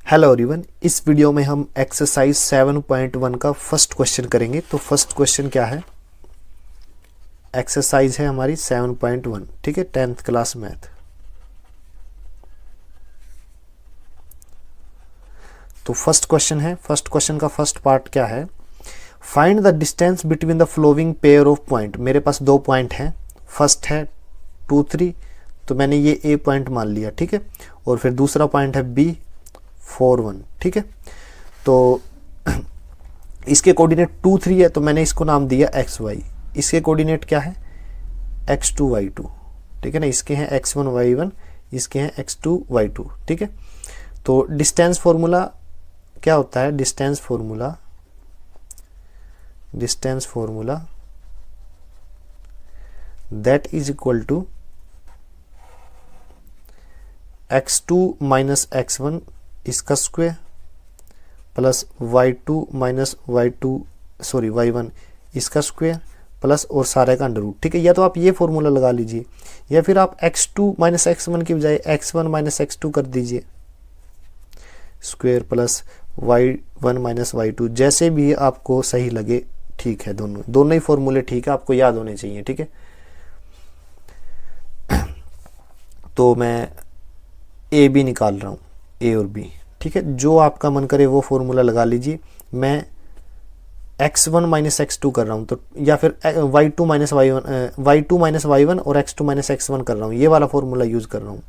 Hello everyone, इस video में हम एक्सरसाइज 7.1 का फर्स्ट क्वेश्चन करेंगे। तो फर्स्ट क्वेश्चन क्या है? एक्सरसाइज है हमारी 7.1, ठीक है, 10th क्लास मैथ। तो फर्स्ट क्वेश्चन है, फर्स्ट क्वेश्चन का फर्स्ट पार्ट क्या है? Find the distance between the flowing pair of point. मेरे पास दो पॉइंट हैं, फर्स्ट है 2 3, तो मैंने ये ए पॉइंट मान लिया, ठीक है, और फिर दूसरा पॉइंट है बी 4 1, ठीक है। तो इसके कोऑर्डिनेट 2 3 है, तो मैंने इसको नाम दिया एक्स वाई। इसके कोऑर्डिनेट क्या है? x2 y2, ठीक है ना। इसके हैं x1 y1, इसके हैं x2 y2, ठीक है। तो डिस्टेंस फॉर्मूला क्या होता है? Distance formula that is equal to x2 minus x1 इसका स्क्वायर प्लस y1 इसका स्क्वायर प्लस और सारे का अंडर रूट, ठीक है। या तो आप ये फॉर्मूला लगा लीजिए, या फिर आप x2 माइनस x1 की बजाय x1 माइनस x2 कर दीजिए, square plus y1 minus y2, जैसे भी आपको सही लगे, ठीक है। दोनों ही फॉर्मूले ठीक है, आपको याद होने चाहिए, ठीक है। तो मैं ए बी निकाल रहा हूँ, ए और बी, ठीक है। जो आपका मन करे वो फॉर्मूला लगा लीजिए। मैं x1 माइनस x2 कर रहा हूँ, तो या फिर y2 माइनस y1 और x2 माइनस x1 कर रहा हूँ, ये वाला फॉर्मूला यूज कर रहा हूँ।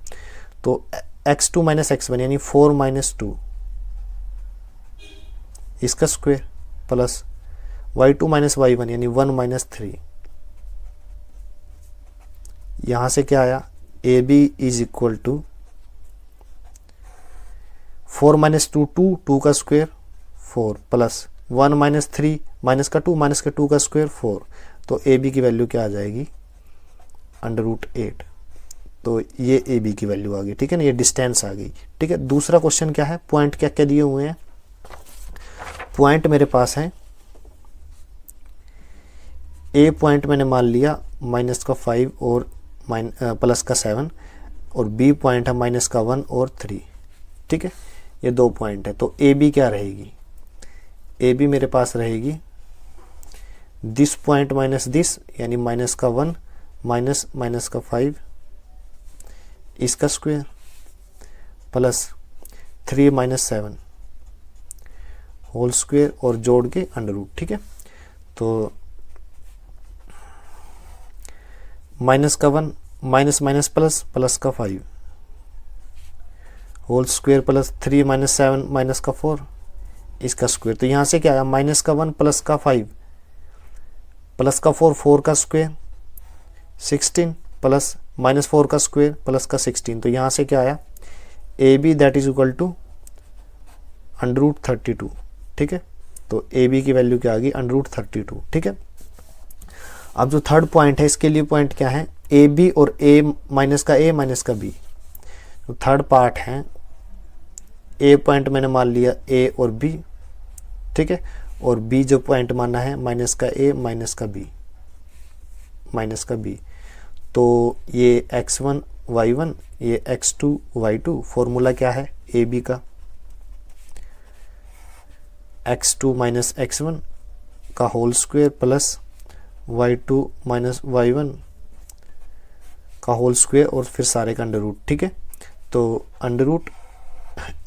तो x2 माइनस x1 यानी 4 माइनस 2 इसका square plus y2 minus y1 यानी 1 माइनस 3। यहां से क्या आया? A B is equal to 4 minus 2 2 का स्क्वायर 4 प्लस 1 माइनस 3 माइनस का 2 का स्क्वायर 4। तो ए बी की वैल्यू क्या आ जाएगी? √8। तो ये ए बी की वैल्यू आ गई, ठीक है ना। ये डिस्टेंस आ गई, ठीक है। दूसरा क्वेश्चन क्या है? पॉइंट क्या क्या दिए हुए हैं? पॉइंट मेरे पास है, ए पॉइंट मैंने मान लिया माइनस का 5 और प्लस का 7, और बी पॉइंट है माइनस का 1 और 3, ठीक है। ये दो पॉइंट है। तो ए बी क्या रहेगी? ए बी मेरे पास रहेगी दिस पॉइंट माइनस दिस, यानी माइनस का 1 माइनस का 5 इसका square plus 3 minus 7 whole square और जोड़ के अंडर रूट, ठीक है। तो माइनस का 1 माइनस प्लस का 5 whole square plus 3 minus 7 minus का 4 इसका स्क्वायर। तो यहां से क्या आया? माइनस का 1 प्लस का 5 प्लस का 4 का स्क्वायर 16 प्लस माइनस 4 का स्क्वायर प्लस का 16। तो यहां से क्या आया? A B that is equal to √32, ठीक है। तो ए बी की वैल्यू क्या आ गई? √32, ठीक है। अब जो थर्ड पॉइंट है, इसके लिए पॉइंट क्या है? ए बी और ए माइनस का बी। तो थर्ड पार्ट है, ए पॉइंट मैंने मान लिया ए और बी, ठीक है, और बी जो पॉइंट माना है माइनस का ए माइनस का बी। तो ये x1 y1 ये x2 y2। फॉर्मूला क्या है ए बी का? x2 माइनस x1 का whole square plus y2 minus y1 का होल स्क्वायर और फिर सारे का अंडर रूट, ठीक है। तो अंडर रूट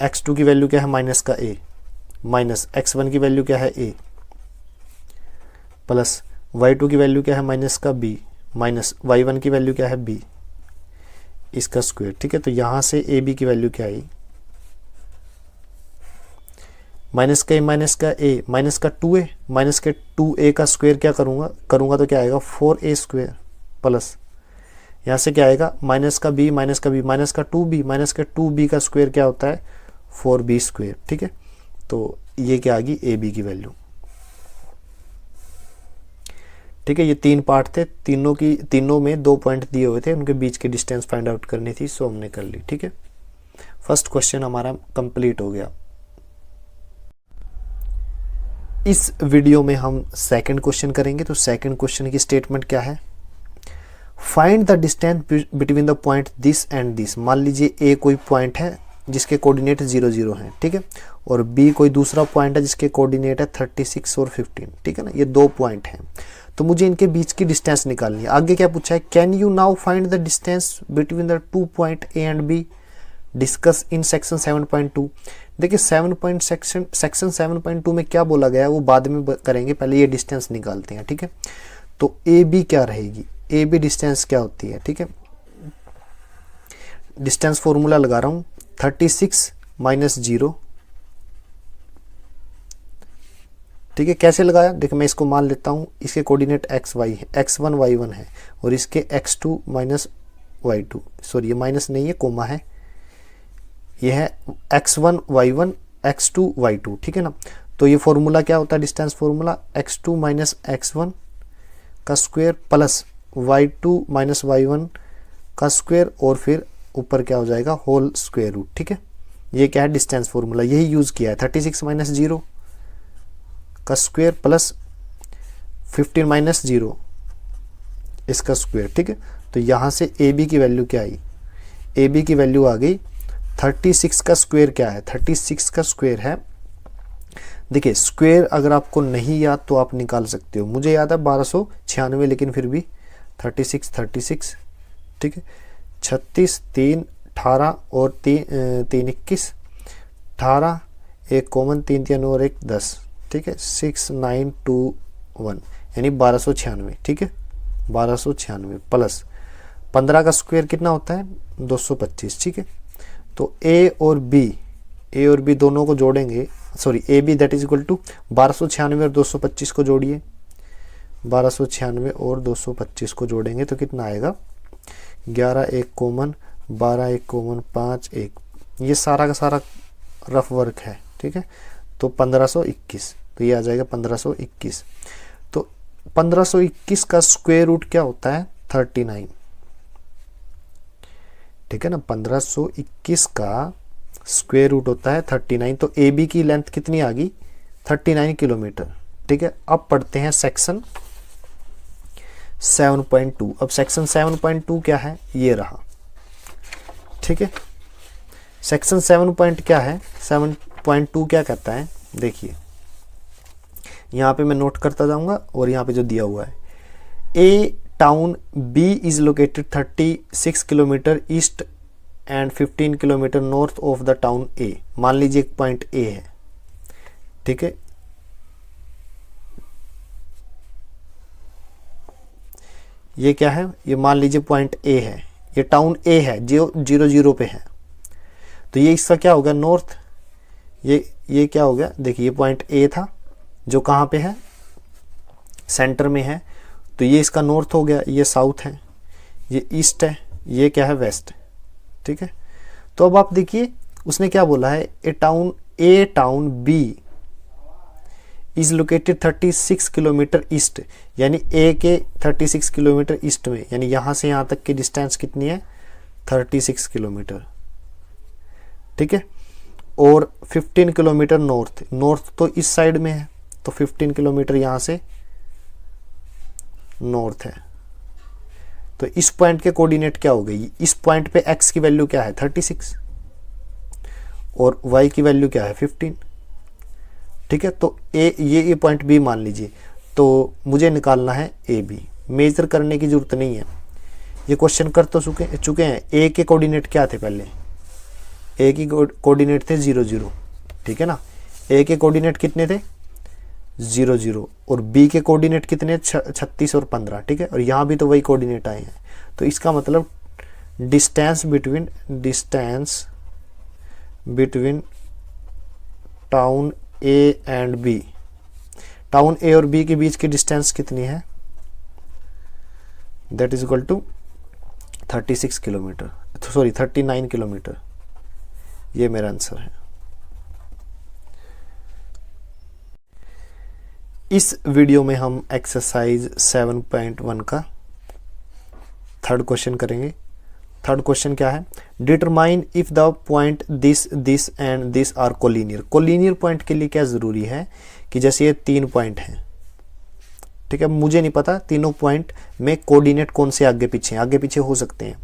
x2 की वैल्यू क्या है? माइनस का a, माइनस x1 की वैल्यू क्या है? a, प्लस y2 की वैल्यू क्या है? माइनस का b, माइनस y1 की वैल्यू क्या है? b इसका स्क्वायर, ठीक है। तो यहां से ए बी की वैल्यू क्या आई? माइनस का a माइनस का 2a माइनस के 2a का स्क्वायर क्या करूंगा तो क्या आएगा? 4a स्क्वायर प्लस यहाँ से क्या आएगा? माइनस का b माइनस का 2b माइनस के 2b का स्क्वायर क्या होता है? 4b स्क्वायर, ठीक है। तो ये क्या आ गई? ए बी की वैल्यू, ठीक है। ये 3 पार्ट थे, तीनों में 2 पॉइंट दिए हुए थे, उनके बीच की डिस्टेंस फाइंड आउट करनी थी, सो हमने कर ली, ठीक है। फर्स्ट क्वेश्चन हमारा कंप्लीट हो गया। इस वीडियो में हम सेकंड क्वेश्चन करेंगे। तो सेकंड क्वेश्चन की स्टेटमेंट क्या है? Find the distance between the point this and this. मान लीजिए ए कोई पॉइंट है जिसके कोऑर्डिनेट 0 0 हैं, ठीक है, और बी कोई दूसरा पॉइंट है जिसके कोऑर्डिनेट है 36 और 15, ठीक है ना, ये 2 पॉइंट हैं। तो मुझे इनके बीच की डिस्टेंस निकालनी है। आगे क्या पूछा है, can you now find the distance between the 2 point A and be discuss in section 7.2। देखिए सेक्शन 7.2 में क्या बोला गया है वो बाद में करेंगे, पहले ये डिस्टेंस निकालते हैं, ठीक है। तो ए बी क्या रहेगी, ए बी डिस्टेंस क्या होती है, ठीक है, डिस्टेंस फॉर्मूला लगा रहा हूं, 36 माइनस 0, ठीक है। कैसे लगाया, देखिए मैं इसको मान लेता हूं, इसके कोऑर्डिनेट एक्स वाई है, x1 y1 है, और इसके x2 माइनस y2, सॉरी ये माइनस नहीं है, कोमा है, ये है x1 y1 x2 y2, ठीक है ना। तो ये फॉर्मूला क्या होता है, distance formula x2 minus x1 का square plus y2 minus y1 का स्क्वायर, और फिर ऊपर क्या हो जाएगा, होल स्क्वायर रूट, ठीक है। ये क्या है, डिस्टेंस फॉर्मूला, यही यूज किया है, 36 माइनस 0 का स्क्वायर प्लस 15 माइनस 0 इसका स्क्वायर, ठीक है। तो यहां से ए बी की वैल्यू क्या आई, ए बी की वैल्यू आ गई 36 का स्क्वायर क्या है, 36 का स्क्वायर है, देखिए स्क्वायर अगर आपको नहीं याद तो आप निकाल सकते हो, मुझे याद है 1296, लेकिन फिर भी 36, ठीक है, 36 3 18 और 3 21, 18 एक कॉमन, 3 3 और 1 10, ठीक है, 6 9 2 1 यानी 1296, ठीक है, 1296 प्लस 15 का स्क्वायर कितना होता है, 225, ठीक है। तो ए और बी दोनों को जोड़ेंगे, sorry A B that is equal to 1296 और 225 को जोड़िए, 1296 और 225 को जोड़ेंगे तो कितना आएगा, 11 एक कॉमन, 12 एक कॉमन, 5 1, ये सारा का सारा रफ वर्क है, ठीक है। तो 1521, तो ये आ जाएगा 1521। तो 1521 का स्क्वायर रूट क्या होता है, 39, ठीक है ना, 1521 का स्क्वायर रूट होता है 39। तो ए बी की लेंथ कितनी आ गई, 39 किलोमीटर, ठीक है। अब पढ़ते हैं सेक्शन 7.2। अब सेक्शन 7.2 क्या है, ये रहा, ठीक है। सेक्शन 7 क्या है, 7.2 क्या कहता है, देखिए यहाँ पे मैं नोट करता जाऊंगा, और यहाँ पे जो दिया हुआ है, A town B is located 36 kilometre east and 15 kilometre north of the town A. मान लीजिए एक पॉइंट ए है, ठीक है, ये क्या है, ये मान लीजिए पॉइंट ए है, ये टाउन ए है जो 0 0 पे है, तो ये इसका क्या हो गया, नॉर्थ, ये क्या हो गया, देखिए ये पॉइंट ए था जो कहाँ पे है, सेंटर में है, तो ये इसका नॉर्थ हो गया, ये साउथ है, ये ईस्ट है, ये क्या है, वेस्ट, ठीक है। तो अब आप देखिए उसने क्या बोला है, A town B is located 36 kilometre east, यानी ए के 36 किलोमीटर ईस्ट में, यानी यहां से यहां तक की डिस्टेंस कितनी है, 36 किलोमीटर, ठीक है। और 15 किलोमीटर नॉर्थ तो इस साइड में है, तो 15 किलोमीटर यहां से नॉर्थ है। तो इस पॉइंट के कोऑर्डिनेट क्या हो गई, इस पॉइंट पे x की वैल्यू क्या है, 36, और y की वैल्यू क्या है, 15, ठीक है। तो ये पॉइंट B मान लीजिए, तो मुझे निकालना है ए बी, मेजर करने की जरूरत नहीं है, ये क्वेश्चन कर तो चुके हैं। ए के कोऑर्डिनेट क्या थे, पहले ए की कोऑर्डिनेट थे 0 0, ठीक है ना, ए के कोऑर्डिनेट कितने थे, 0 0, और बी के कोऑर्डिनेट कितने, 36 और 15, ठीक है, और यहाँ भी तो वही कोऑर्डिनेट आए हैं। तो इसका मतलब distance between town A and B, town A और बी के बीच की डिस्टेंस कितनी है, that is equal to 36 kilometre, sorry 39 kilometre, ये मेरा आंसर है। इस वीडियो में हम एक्सरसाइज 7.1 का थर्ड क्वेश्चन करेंगे। थर्ड क्वेश्चन क्या है, determine if the point this and this are collinear. Collinear point के लिए क्या जरूरी है कि जैसे ये 3 पॉइंट हैं, ठीक है, मुझे नहीं पता तीनों पॉइंट में कोऑर्डिनेट कौन से आगे पीछे हो सकते हैं।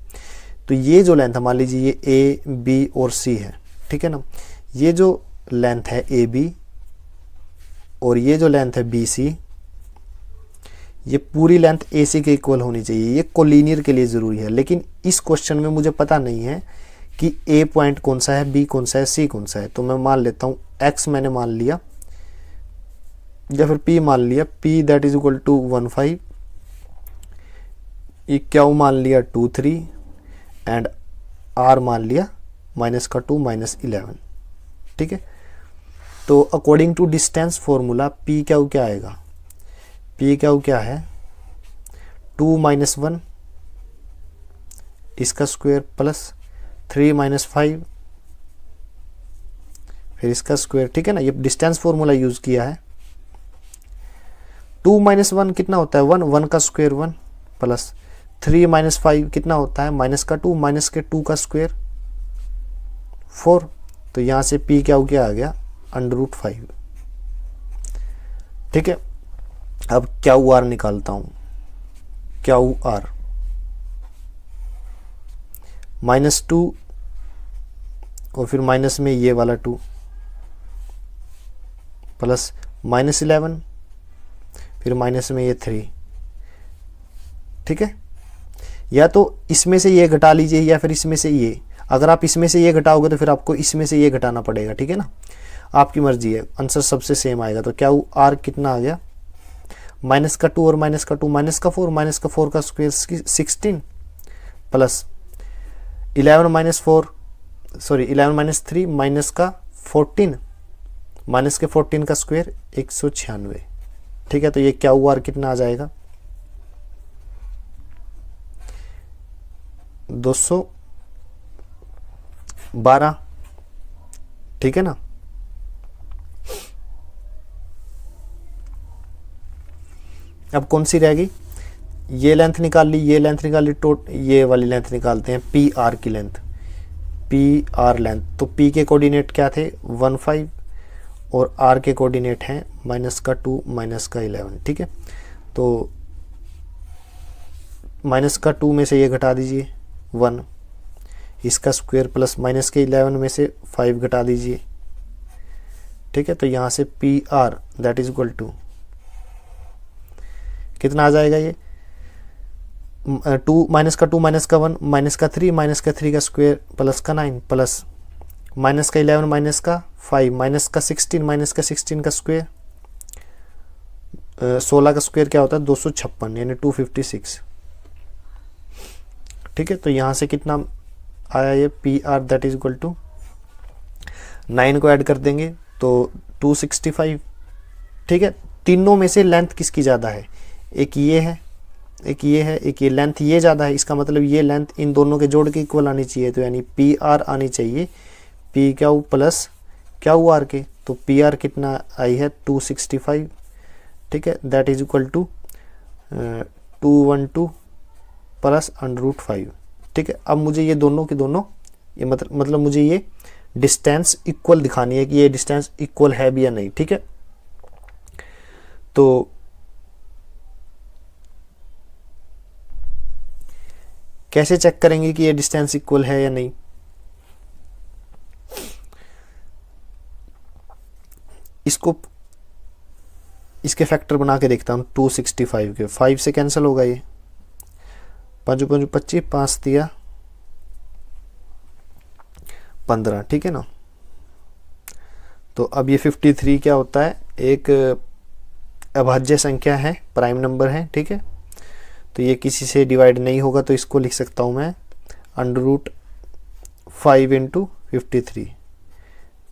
तो ये जो लेंथ मान लीजिए ये ए बी और सी है, ठीक है ना। ये जो लेंथ है ए बी और ये जो लेंथ है बी सी, ये पूरी लेंथ ए सी के इक्वल होनी चाहिए। ये कोलिनियर के लिए ज़रूरी है, लेकिन इस क्वेश्चन में मुझे पता नहीं है कि ए पॉइंट कौन सा है, बी कौन सा है, सी कौन सा है। तो मैं मान लेता हूँ एक्स मैंने मान लिया या फिर पी मान लिया, P that is equal to 15, Q मान लिया 2 3 एंड आर मान लिया -2 -11। ठीक है, तो according to distance formula P Q क्या आएगा, पी क्यू क्या है 2 - 1 इसका स्क्वायर प्लस 3 - 5 फिर इसका स्क्वायर। ठीक है ना, ये डिस्टेंस फॉर्मूला यूज किया है। 2 - 1 कितना होता है 1, 1 का स्क्वायर 1 प्लस 3 - 5 कितना होता है -2 -2 का स्क्वायर 4। तो यहां से पी क्या आ गया √5। ठीक है, अब क्यू आर निकालता हूं, क्यू आर -2 और फिर माइनस में ये वाला 2 प्लस -11 फिर माइनस में ये 3। ठीक है, या तो इसमें से ये घटा लीजिए या फिर इसमें से ये। अगर आप इसमें से ये घटाओगे तो फिर आपको इसमें से ये घटाना पड़ेगा। ठीक है ना, आपकी मर्जी है, आंसर सबसे सेम आएगा। तो क्या आर कितना आ गया -2 और -2 -4 का स्क्वायर 16 प्लस 11 - 3 माइनस के 14 का स्क्वायर 196। ठीक है, तो ये क्या आर कितना आ जाएगा 212। ठीक है ना, अब कौन सी रहेगी, ये लेंथ निकाल ली, ये लेंथ निकाल ली, ये वाली लेंथ निकालते हैं पी आर की लेंथ, पी आर लेंथ। तो पी के कोऑर्डिनेट क्या थे 15 और आर के कोऑर्डिनेट हैं -2 -11। ठीक है, तो -2 में से ये घटा दीजिए 1, इसका स्क्वायर प्लस माइनस के 11 में से 5 घटा दीजिए। ठीक है, तो यहाँ से P R that is equal to कितना आ जाएगा, ये 2 -2 -1 -3 का स्क्वायर प्लस का 9 प्लस -11 -5 -16 का स्क्वायर 16 का स्क्वायर क्या होता है 256 यानी 256। ठीक है, तो यहाँ से कितना आया ये P R that is equal to 9 को ऐड कर देंगे तो 265। ठीक है, तीनों में से लेंथ किसकी ज़्यादा है, एक ये है, एक ये है, एक ये लेंथ ये ज़्यादा है। इसका मतलब ये लेंथ इन दोनों के जोड़ के इक्वल आनी चाहिए। तो यानी पी आर आनी चाहिए P Q plus Q R के। तो पी आर कितना आई है 265। ठीक है, that is equal to 212 plus √5। ठीक है, अब मुझे ये दोनों के दोनों ये मतलब मुझे ये डिस्टेंस इक्वल दिखानी है कि ये डिस्टेंस इक्वल है भी या नहीं। ठीक है, तो कैसे चेक करेंगे कि ये डिस्टेंस इक्वल है या नहीं, इसके फैक्टर बना के देखता हूँ 265 के 5 से कैंसिल होगा, ये 5 5 25 5 दिया 15। ठीक है ना, तो अब ये 53 क्या होता है, एक अभाज्य संख्या है, प्राइम नंबर है। ठीक है, तो ये किसी से डिवाइड नहीं होगा, तो इसको लिख सकता हूँ मैं √5 × 53।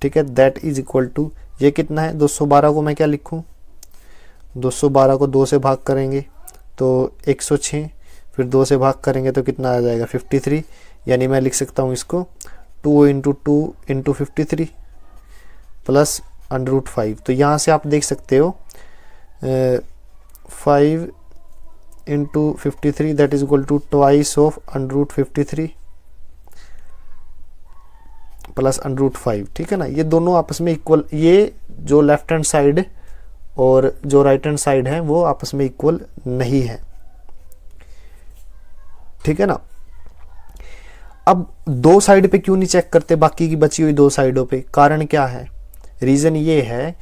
ठीक है, दैट इज इक्वल टू ये कितना है 212 को मैं क्या लिखूँ 212 को 2 से भाग करेंगे तो 106, फिर 2 से भाग करेंगे तो कितना आ जाएगा 53। यानी मैं लिख सकता हूँ इसको 2 × 2 × 53 प्लस √5। तो यहाँ से आप देख सकते हो 5 × 53 that is equal to twice of √53 plus √5। ठीक है ना, ये दोनों आपस में इक्वल, ये जो लेफ्ट हैंड साइड और जो राइट हैंड साइड है वो आपस में इक्वल नहीं है। ठीक है ना, अब दो साइड पे क्यों नहीं चेक करते बाकी की बची हुई दो साइडों पे? कारण क्या है? रीज़न ये है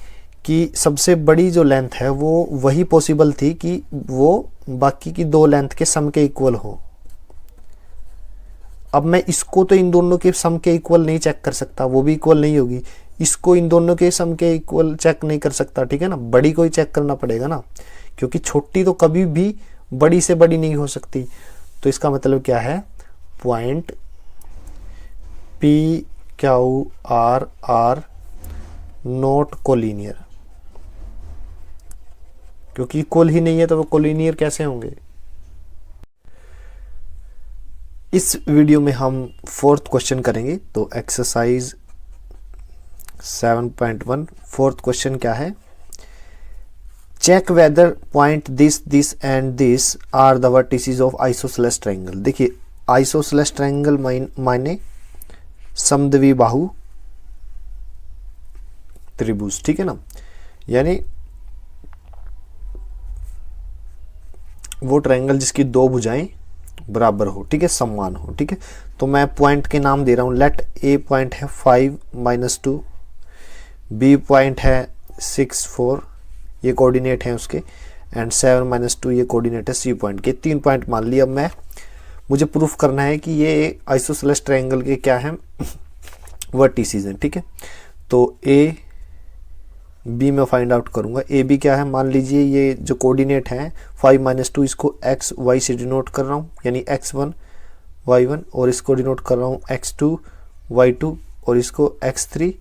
कि सबसे बड़ी जो लेंथ है वो वही पॉसिबल थी कि वो बाकी की दो लेंथ के सम के इक्वल हो। अब मैं इसको तो इन दोनों के सम के इक्वल नहीं चेक कर सकता, वो भी इक्वल नहीं होगी। इसको इन दोनों के सम के इक्वल चेक नहीं कर सकता, ठीक है ना, बड़ी को ही चेक करना पड़ेगा ना, क्योंकि छोटी तो कभी भी बड़ी से बड़ी नहीं हो सकती। तो इसका मतलब क्या है? Point P Q R are not collinear, क्योंकि इक्वल ही नहीं है तो वो कोलिनियर कैसे होंगे? इस वीडियो में हम फोर्थ क्वेश्चन करेंगे। तो एक्सरसाइज 7.1 फोर्थ क्वेश्चन क्या है? Check whether point this and this are the vertices of isosceles triangle. देखिए आइसोसेलेस ट्रायंगल माने समद्विबाहु त्रिभुज, ठीक है ना, यानी वो ट्रायंगल जिसकी दो भुजाएं बराबर हो, ठीक है, समान हो, ठीक है। तो मैं पॉइंट के नाम दे रहा हूं। लेट ए पॉइंट है 5-2, बी पॉइंट है 6-4, ये कोऑर्डिनेट है उसके, एंड 7-2 ये कोऑर्डिनेट है सी पॉइंट के। 3 पॉइंट मान लिया। अब मुझे प्रूफ करना है कि ये आइसोसेलेस ट्रायंगल के क्या है, वर्टिसेस हैं, ठीक है। तो ए बी में फाइंड आउट करूंगा। ए बी क्या है? मान लीजिए ये जो कोऑर्डिनेट है 5-2, इसको एक्स वाई से डिनोट कर रहा हूँ, यानी x1 y1, और इसको डिनोट कर रहा हूँ x2 y2 और इसको x3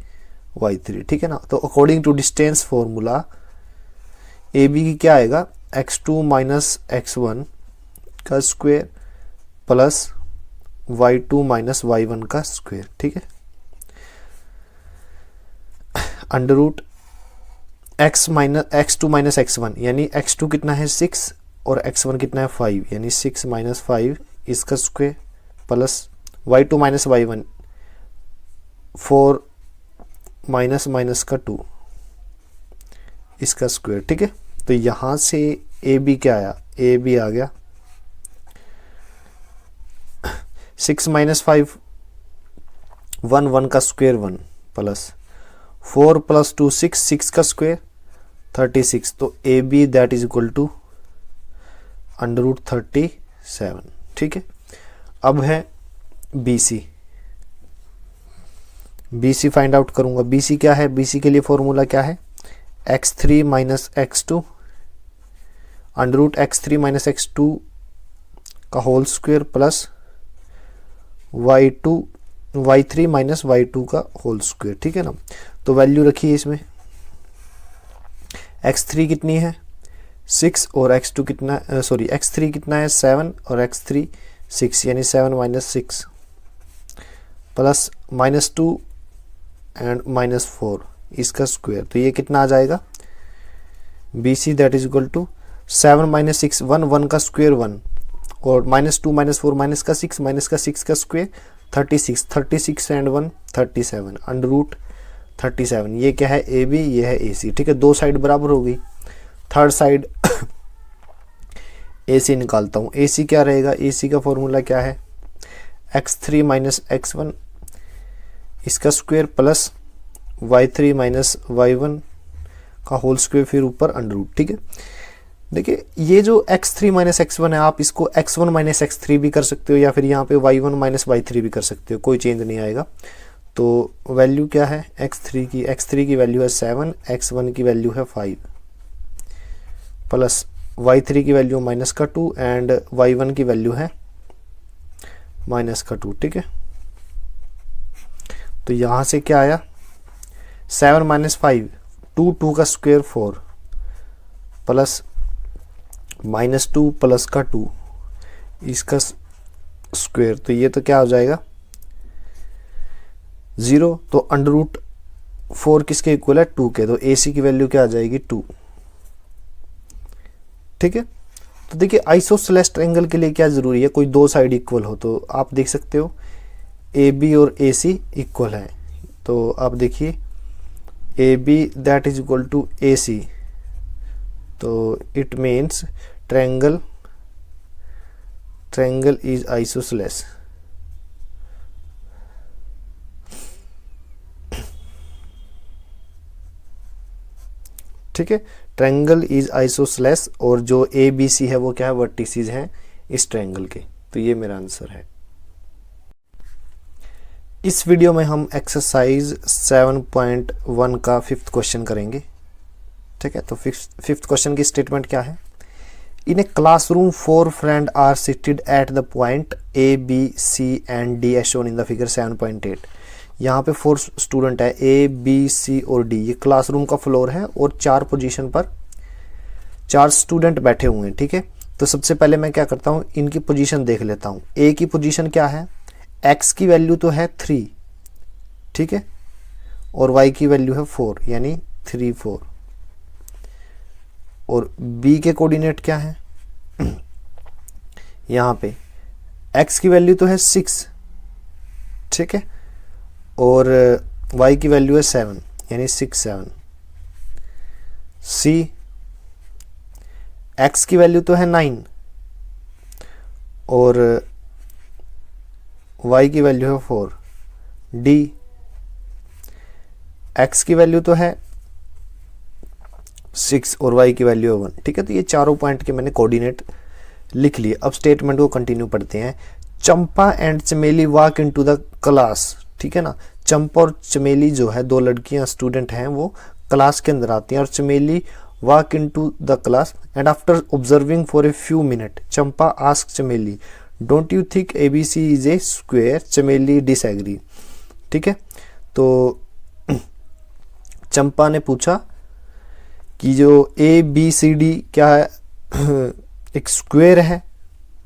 y3, ठीक है ना। तो according to distance formula A B की क्या आएगा? x2 माइनस x1 का square plus y2 minus y1 का स्क्वायर, ठीक है, under root x2 minus x1, यानी x2 कितना है 6 और x1 कितना है 5, यानी 6 माइनस 5 इसका square plus y2 minus y1 4 minus minus का 2 इसका स्क्वायर, ठीक है। तो यहां से ए बी क्या आया? ए बी आ गया 6 माइनस 5 1 का स्क्वायर 1 प्लस 4 प्लस 2 6 का स्क्वायर 36। तो A B that is equal to under root 37, ठीक है। अब है B C. B C find out करूंगा। बी सी क्या है? बी सी के लिए फॉर्मूला क्या है? x3 minus x2 under root x3 minus x2 का whole square plus y3 minus y2 का होल स्क्वायर, ठीक है ना। तो वैल्यू रखिए इसमें। x3 कितनी है? 6 और x2 कितना, सॉरी x3 कितना है 7 और x3 6, यानी 7 माइनस 6 प्लस -2 एंड -4 इसका स्क्वायर। तो ये कितना आ जाएगा? B C that is equal to 7 minus 6 1 का स्क्वायर 1 और -2 -4 माइनस का 6 का स्क्वायर 36 एंड 1 37 अंडर रूट 37। ये क्या है? ए बी, ये है ए सी, ठीक है। दो साइड बराबर हो गई। थर्ड साइड ए सी निकालता हूँ। ए सी क्या रहेगा? ए सी का फॉर्मूला क्या है? x3 माइनस x1 इसका square plus y3 minus y1 का होल स्क्वायर, फिर ऊपर अंडर रूट, ठीक है। देखिए ये जो x3 माइनस x1 है, आप इसको x1 माइनस x3 भी कर सकते हो या फिर यहाँ पे y1 माइनस y3 भी कर सकते हो, कोई चेंज नहीं आएगा। तो वैल्यू क्या है x3 की वैल्यू है 7, x1 की वैल्यू है 5 प्लस y3 की वैल्यू माइनस का 2 एंड y1 की वैल्यू है माइनस का 2, ठीक है। तो यहां से क्या आया? 7 माइनस 5 2 का स्क्वायर 4 प्लस -2 प्लस का 2 इसका स्क्वायर। तो ये तो क्या हो जाएगा 0। तो अंडर रूट 4 किसके इक्वल है? 2 के। तो ए सी की वैल्यू क्या आ जाएगी? 2, ठीक है। तो देखिए आइसोसेलेस ट्रायंगल के लिए क्या जरूरी है? कोई दो साइड इक्वल हो। तो आप देख सकते हो ए बी और ए सी इक्वल है। तो आप देखिए A B that is equal to A C, तो it means triangle is isosceles, ठीक है। ट्रायंगल इज आइसोसेलेस और जो ए बी सी है वो क्या है, वर्टिसेस हैं इस ट्रायंगल के। तो ये मेरा आंसर है। इस वीडियो में हम एक्सरसाइज 7.1 का 5th क्वेश्चन करेंगे। ठीक है, तो 5th क्वेश्चन की स्टेटमेंट क्या है? In a classroom 4 friend are seated at the point A B C and D as shown in the figure 7.8। यहाँ पे 4 स्टूडेंट है, ए बी सी और डी। ये क्लासरूम का फ्लोर है और 4 पोजीशन पर 4 स्टूडेंट बैठे हुए हैं। ठीक है, तो सबसे पहले मैं क्या करता हूँ, इनकी पोजीशन देख लेता हूँ। ए की पोजीशन क्या है, एक्स की वैल्यू तो है 3, ठीक है, और वाई की वैल्यू है 4, यानी 3 4। और बी के कोऑर्डिनेट क्या है, यहाँ पे एक्स की वैल्यू तो है 6, ठीक है, और y की वैल्यू है 7, यानी 6 7। सी, x की वैल्यू तो है 9 और y की वैल्यू है 4। डी, x की वैल्यू तो है 6 और y की वैल्यू है 1। ठीक है, तो ये चारों पॉइंट के मैंने कोऑर्डिनेट लिख लिए। अब स्टेटमेंट को कंटिन्यू पढ़ते हैं। चंपा एंड चमेली वॉक इनटू द क्लास। ठीक है ना, चंपा और चमेली जो है, 2 लड़कियां स्टूडेंट हैं, वो क्लास के अंदर आती हैं। और Chameli walk into the class and after observing for a few minute Champa ask Chameli, don't you think ABC is a square? Chameli disagree. ठीक है, तो चंपा ने पूछा कि जो ABCD क्या है, एक स्क्वायर है।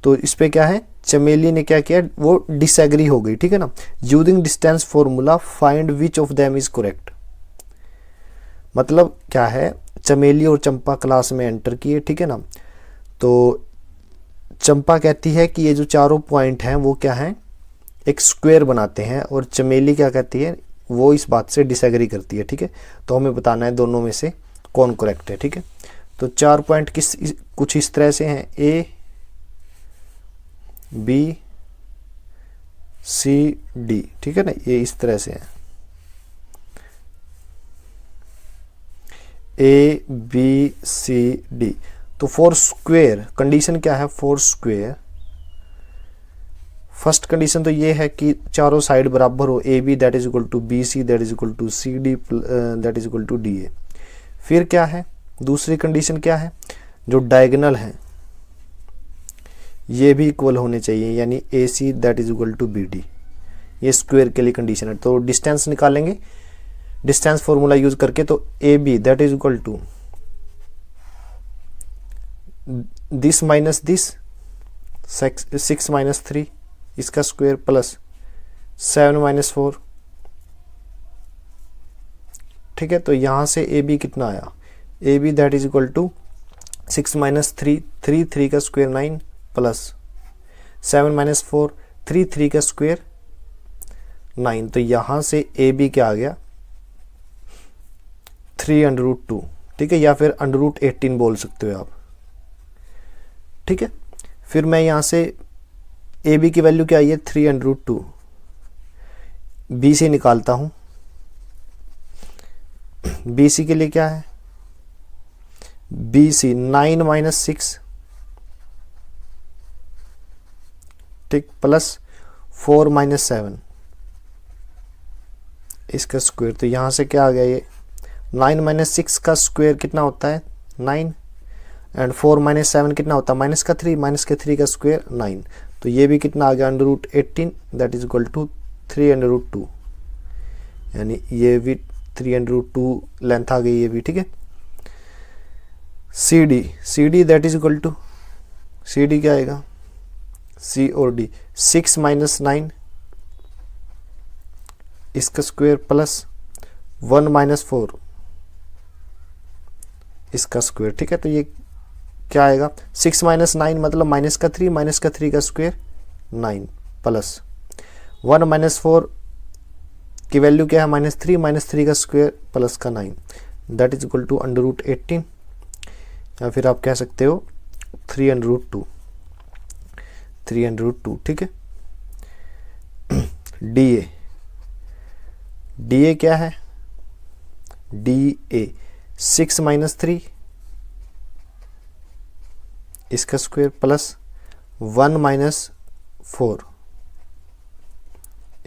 तो इस पे क्या है, चमेली ने क्या किया, वो डिसएग्री हो गई। ठीक है ना, using distance formula find which of them is correct. मतलब क्या है, चमेली और चंपा क्लास में एंटर किए। ठीक है ना, तो चंपा कहती है कि ये जो चारों पॉइंट हैं वो क्या हैं, एक स्क्वायर बनाते हैं। और चमेली क्या कहती है, वो इस बात से डिसएग्री करती है। ठीक है, तो हमें बताना है दोनों में से कौन करेक्ट है। ठीक है, तो 4 पॉइंट कुछ इस तरह से हैं, A B C D। ठीक है ना, ये इस तरह से है, A B C D। तो 4 स्क्वायर कंडीशन क्या है, 4 स्क्वायर। फर्स्ट कंडीशन तो ये है कि चारों साइड बराबर हो, AB that is equal to BC that is equal to CD that is equal to DA। फिर क्या है, दूसरी कंडीशन क्या है, जो डायगोनल है ये भी इक्वल होने चाहिए, यानी AC that is equal to BD। ये स्क्वायर के लिए कंडीशन है। तो डिस्टेंस निकालेंगे डिस्टेंस फॉर्मूला यूज करके। तो AB that is equal to this minus this, 6 minus 3 इसका स्क्वायर प्लस 7 माइनस 4। ठीक है, तो यहां से AB कितना आया, AB that is equal to 6 minus 3, 3 का स्क्वायर 9 प्लस 7 माइनस 4, 3 का स्क्वायर 9। तो यहां से AB क्या आ गया, 3√2। ठीक है, या फिर √18 बोल सकते हो आप। ठीक है, फिर मैं यहां से AB की वैल्यू क्या आई है, 3√2। BC निकालता हूं। BC के लिए क्या है, BC 9 माइनस 6, ठीक, प्लस 4 माइनस 7 इसका स्क्वायर। तो यहां से क्या आ गया, ये 9 माइनस 6 का स्क्वायर कितना होता है, 9, एंड 4 माइनस 7 कितना होता है, माइनस का 3, माइनस के 3 का स्क्वायर 9। तो ये भी कितना आ गया, √18 दैट इज इक्वल टू 3√2, यानी ये भी 3√2 लेंथ आ गई ये भी। ठीक है, CD that is equal to, CD क्या आएगा, C और D, 6 माइनस 9 इसका स्क्वायर प्लस 1 माइनस 4 इसका स्क्वायर। ठीक है, तो ये क्या आएगा, 6 माइनस 9 मतलब माइनस का 3, माइनस का 3 का स्क्वायर 9 प्लस 1 माइनस 4 की वैल्यू क्या है, -3, -3 का स्क्वायर प्लस का 9 दैट इज इक्वल टू √18, या फिर आप कह सकते हो 3√2। ठीक है, DA क्या है, DA 6 माइनस 3 इसका स्क्वायर प्लस 1 माइनस 4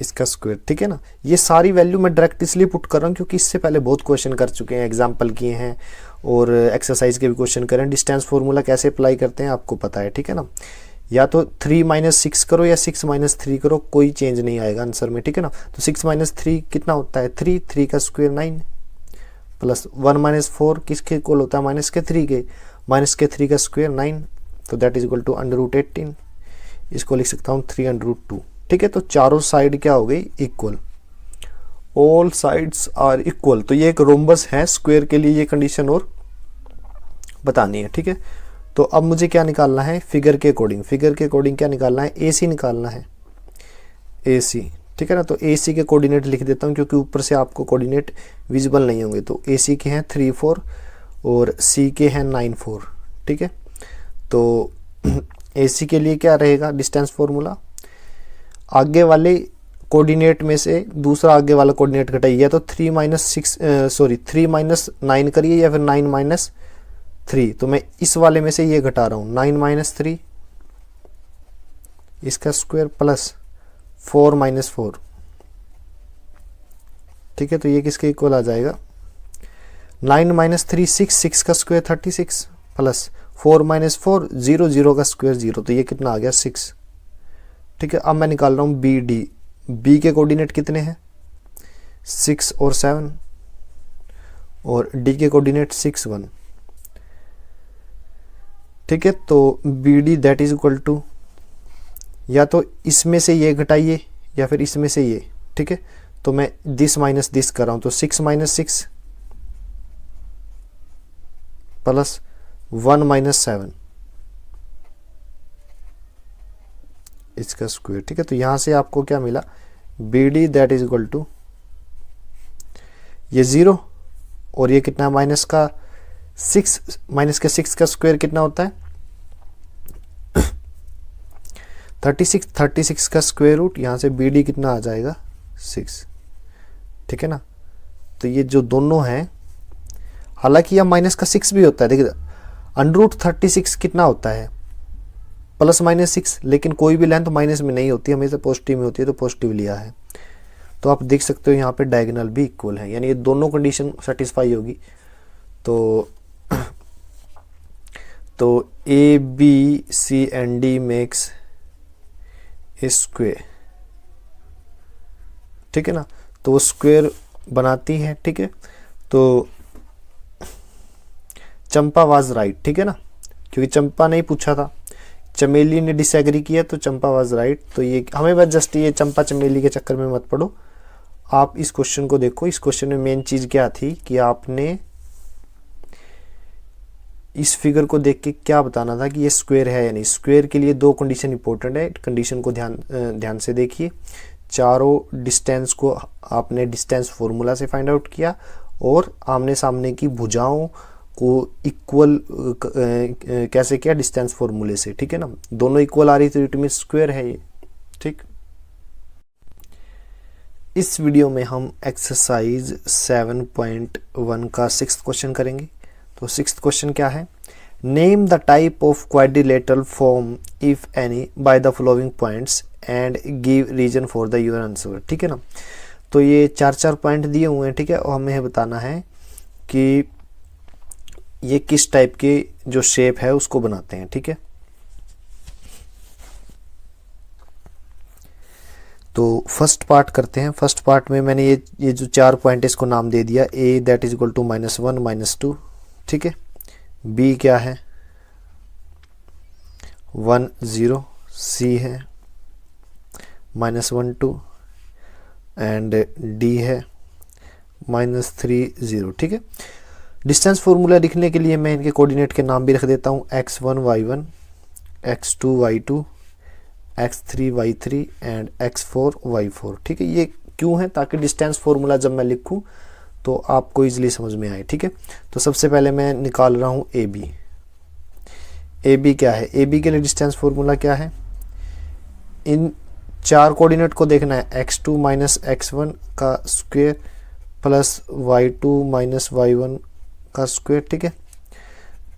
इसका स्क्वायर, ठीक है ना। ये सारी वैल्यू मैं डायरेक्ट इसलिए पुट कर रहा हूँ क्योंकि इससे पहले बहुत क्वेश्चन कर चुके हैं, एग्जाम्पल किए हैं और एक्सरसाइज के भी क्वेश्चन करें। डिस्टेंस फार्मूला कैसे अप्लाई करते हैं आपको पता है, ठीक है ना। या तो 3 माइनस 6 करो या 6 माइनस 3 करो, कोई चेंज नहीं आएगा आंसर में, ठीक है ना। तो 6 माइनस 3 कितना होता है 3 का स्क्वायर 9 प्लस 1 माइनस 4 किसके इक्वल होता है माइनस के 3 के, माइनस के 3 का स्क्वायर 9, तो दैट इज इक्वल टू √18। इसको लिख सकता हूँ 3√2, ठीक है। तो चारों साइड क्या हो गई equal, all sides are equal. तो ये एक रोम्बस है, स्क्वायर के लिए ये कंडीशन और बतानी है, ठीक है। तो अब मुझे क्या निकालना है फिगर के अकॉर्डिंग, फिगर के अकॉर्डिंग क्या निकालना है, AC निकालना है, AC, ठीक है ना। तो AC के कोऑर्डिनेट लिख देता हूँ क्योंकि ऊपर से आपको कोऑर्डिनेट विजिबल नहीं होंगे। तो AC के हैं 3 4 और C के हैं 9 4, ठीक है। तो AC के लिए क्या रहेगा डिस्टेंस फॉर्मूला, आगे वाले कोऑर्डिनेट में से दूसरा आगे वाला कोऑर्डिनेट घटाइए, तो 3 माइनस 9 करिए या फिर 9 माइनस 3। तो मैं इस वाले में से ये घटा रहा हूँ 9 माइनस 3 इसका स्क्वायर प्लस 4 माइनस 4, ठीक है। तो ये किसके इक्वल आ जाएगा 9 माइनस 3 6 का स्क्वायर 36 प्लस 4 माइनस 4 0 का स्क्वायर 0, तो ये कितना आ गया 6, ठीक है। अब मैं निकाल रहा हूँ BD, B के कोऑर्डिनेट कितने हैं 6 और 7 और D के कोऑर्डिनेट 6 1, ठीक है। तो BD that is equal to, या तो इसमें से ये घटाइए या फिर इसमें से ये, ठीक है। तो मैं दिस माइनस दिस कर रहा हूं, तो 6 माइनस 6 प्लस 1 माइनस 7 इसका स्क्वायर, ठीक है। तो यहां से आपको क्या मिला BD that is equal to ये 0 और ये कितना माइनस का 6, माइनस के 6 का स्क्वायर कितना होता है 36 का स्क्वायर रूट, यहां से BD कितना आ जाएगा 6, ठीक है ना। तो ये जो दोनों हैं, हालांकि यह माइनस का 6 भी होता है, देखिए √36 कितना होता है प्लस माइनस 6, लेकिन कोई भी लेंथ माइनस में नहीं होती, हमेशा पॉजिटिव में होती है, तो पॉजिटिव लिया है। तो आप देख सकते हो यहाँ पे डायगोनल भी इक्वल है, यानी ये दोनों कंडीशन सेटिस्फाई होगी। तो ABCD मेक्स ए स्क्वायर, ठीक है ना। तो वो स्क्वायर बनाती है, ठीक है। तो चंपा वाज राइट, ठीक है ना, क्योंकि चंपा नहीं पूछा था, चमेली ने डिसएग्री किया, तो चंपा वाज राइट। तो ये हमें बस जस्ट ये चंपा चमेली के चक्कर में मत पड़ो, आप इस क्वेश्चन को देखो। इस क्वेश्चन में मेन चीज क्या थी कि आपने इस फिगर को देख के क्या बताना था कि ये स्क्वायर है या नहीं। स्क्वायर के लिए 2 कंडीशन इंपॉर्टेंट है, कंडीशन को ध्यान से देखिए। चारों डिस्टेंस को आपने डिस्टेंस फॉर्मूला से फाइंड आउट किया और आमने सामने की भुजाओं को इक्वल कैसे किया डिस्टेंस फॉर्मूले से, ठीक है ना। दोनों इक्वल आ रही थी, इट मीन स्क्वायर है ये, ठीक। इस वीडियो में हम एक्सरसाइज 7.1 का 6th क्वेश्चन करेंगे। तो 6th क्वेश्चन क्या है, name the type of quadrilateral form if any by the following points and give reason for the your answer, ठीक है ना। तो ये 4 पॉइंट दिए हुए हैं, ठीक है, और हमें बताना है कि ये किस टाइप के जो शेप है उसको बनाते हैं, ठीक है। तो फर्स्ट पार्ट करते हैं। फर्स्ट पार्ट में मैंने ये जो 4 पॉइंट इसको नाम दे दिया, A that is equal to -1 -2, ठीक है। B क्या है 1 0, C है -1 2 एंड D है -3 0, ठीक है। डिस्टेंस फॉर्मूला लिखने के लिए मैं इनके कोऑर्डिनेट के नाम भी रख देता हूँ, x1 y1, x2 y2, x3 y3 and x4 y4, ठीक है। ये क्यों है, ताकि डिस्टेंस फॉर्मूला जब मैं लिखूं तो आपको इजीली समझ में आए, ठीक है। तो सबसे पहले मैं निकाल रहा हूं AB। AB क्या है, AB के लिए डिस्टेंस फॉर्मूला क्या है, इन 4 कोऑर्डिनेट को देखना है, x2 - x1 का स्क्वायर प्लस y2 - y1 का स्क्वायर, ठीक है।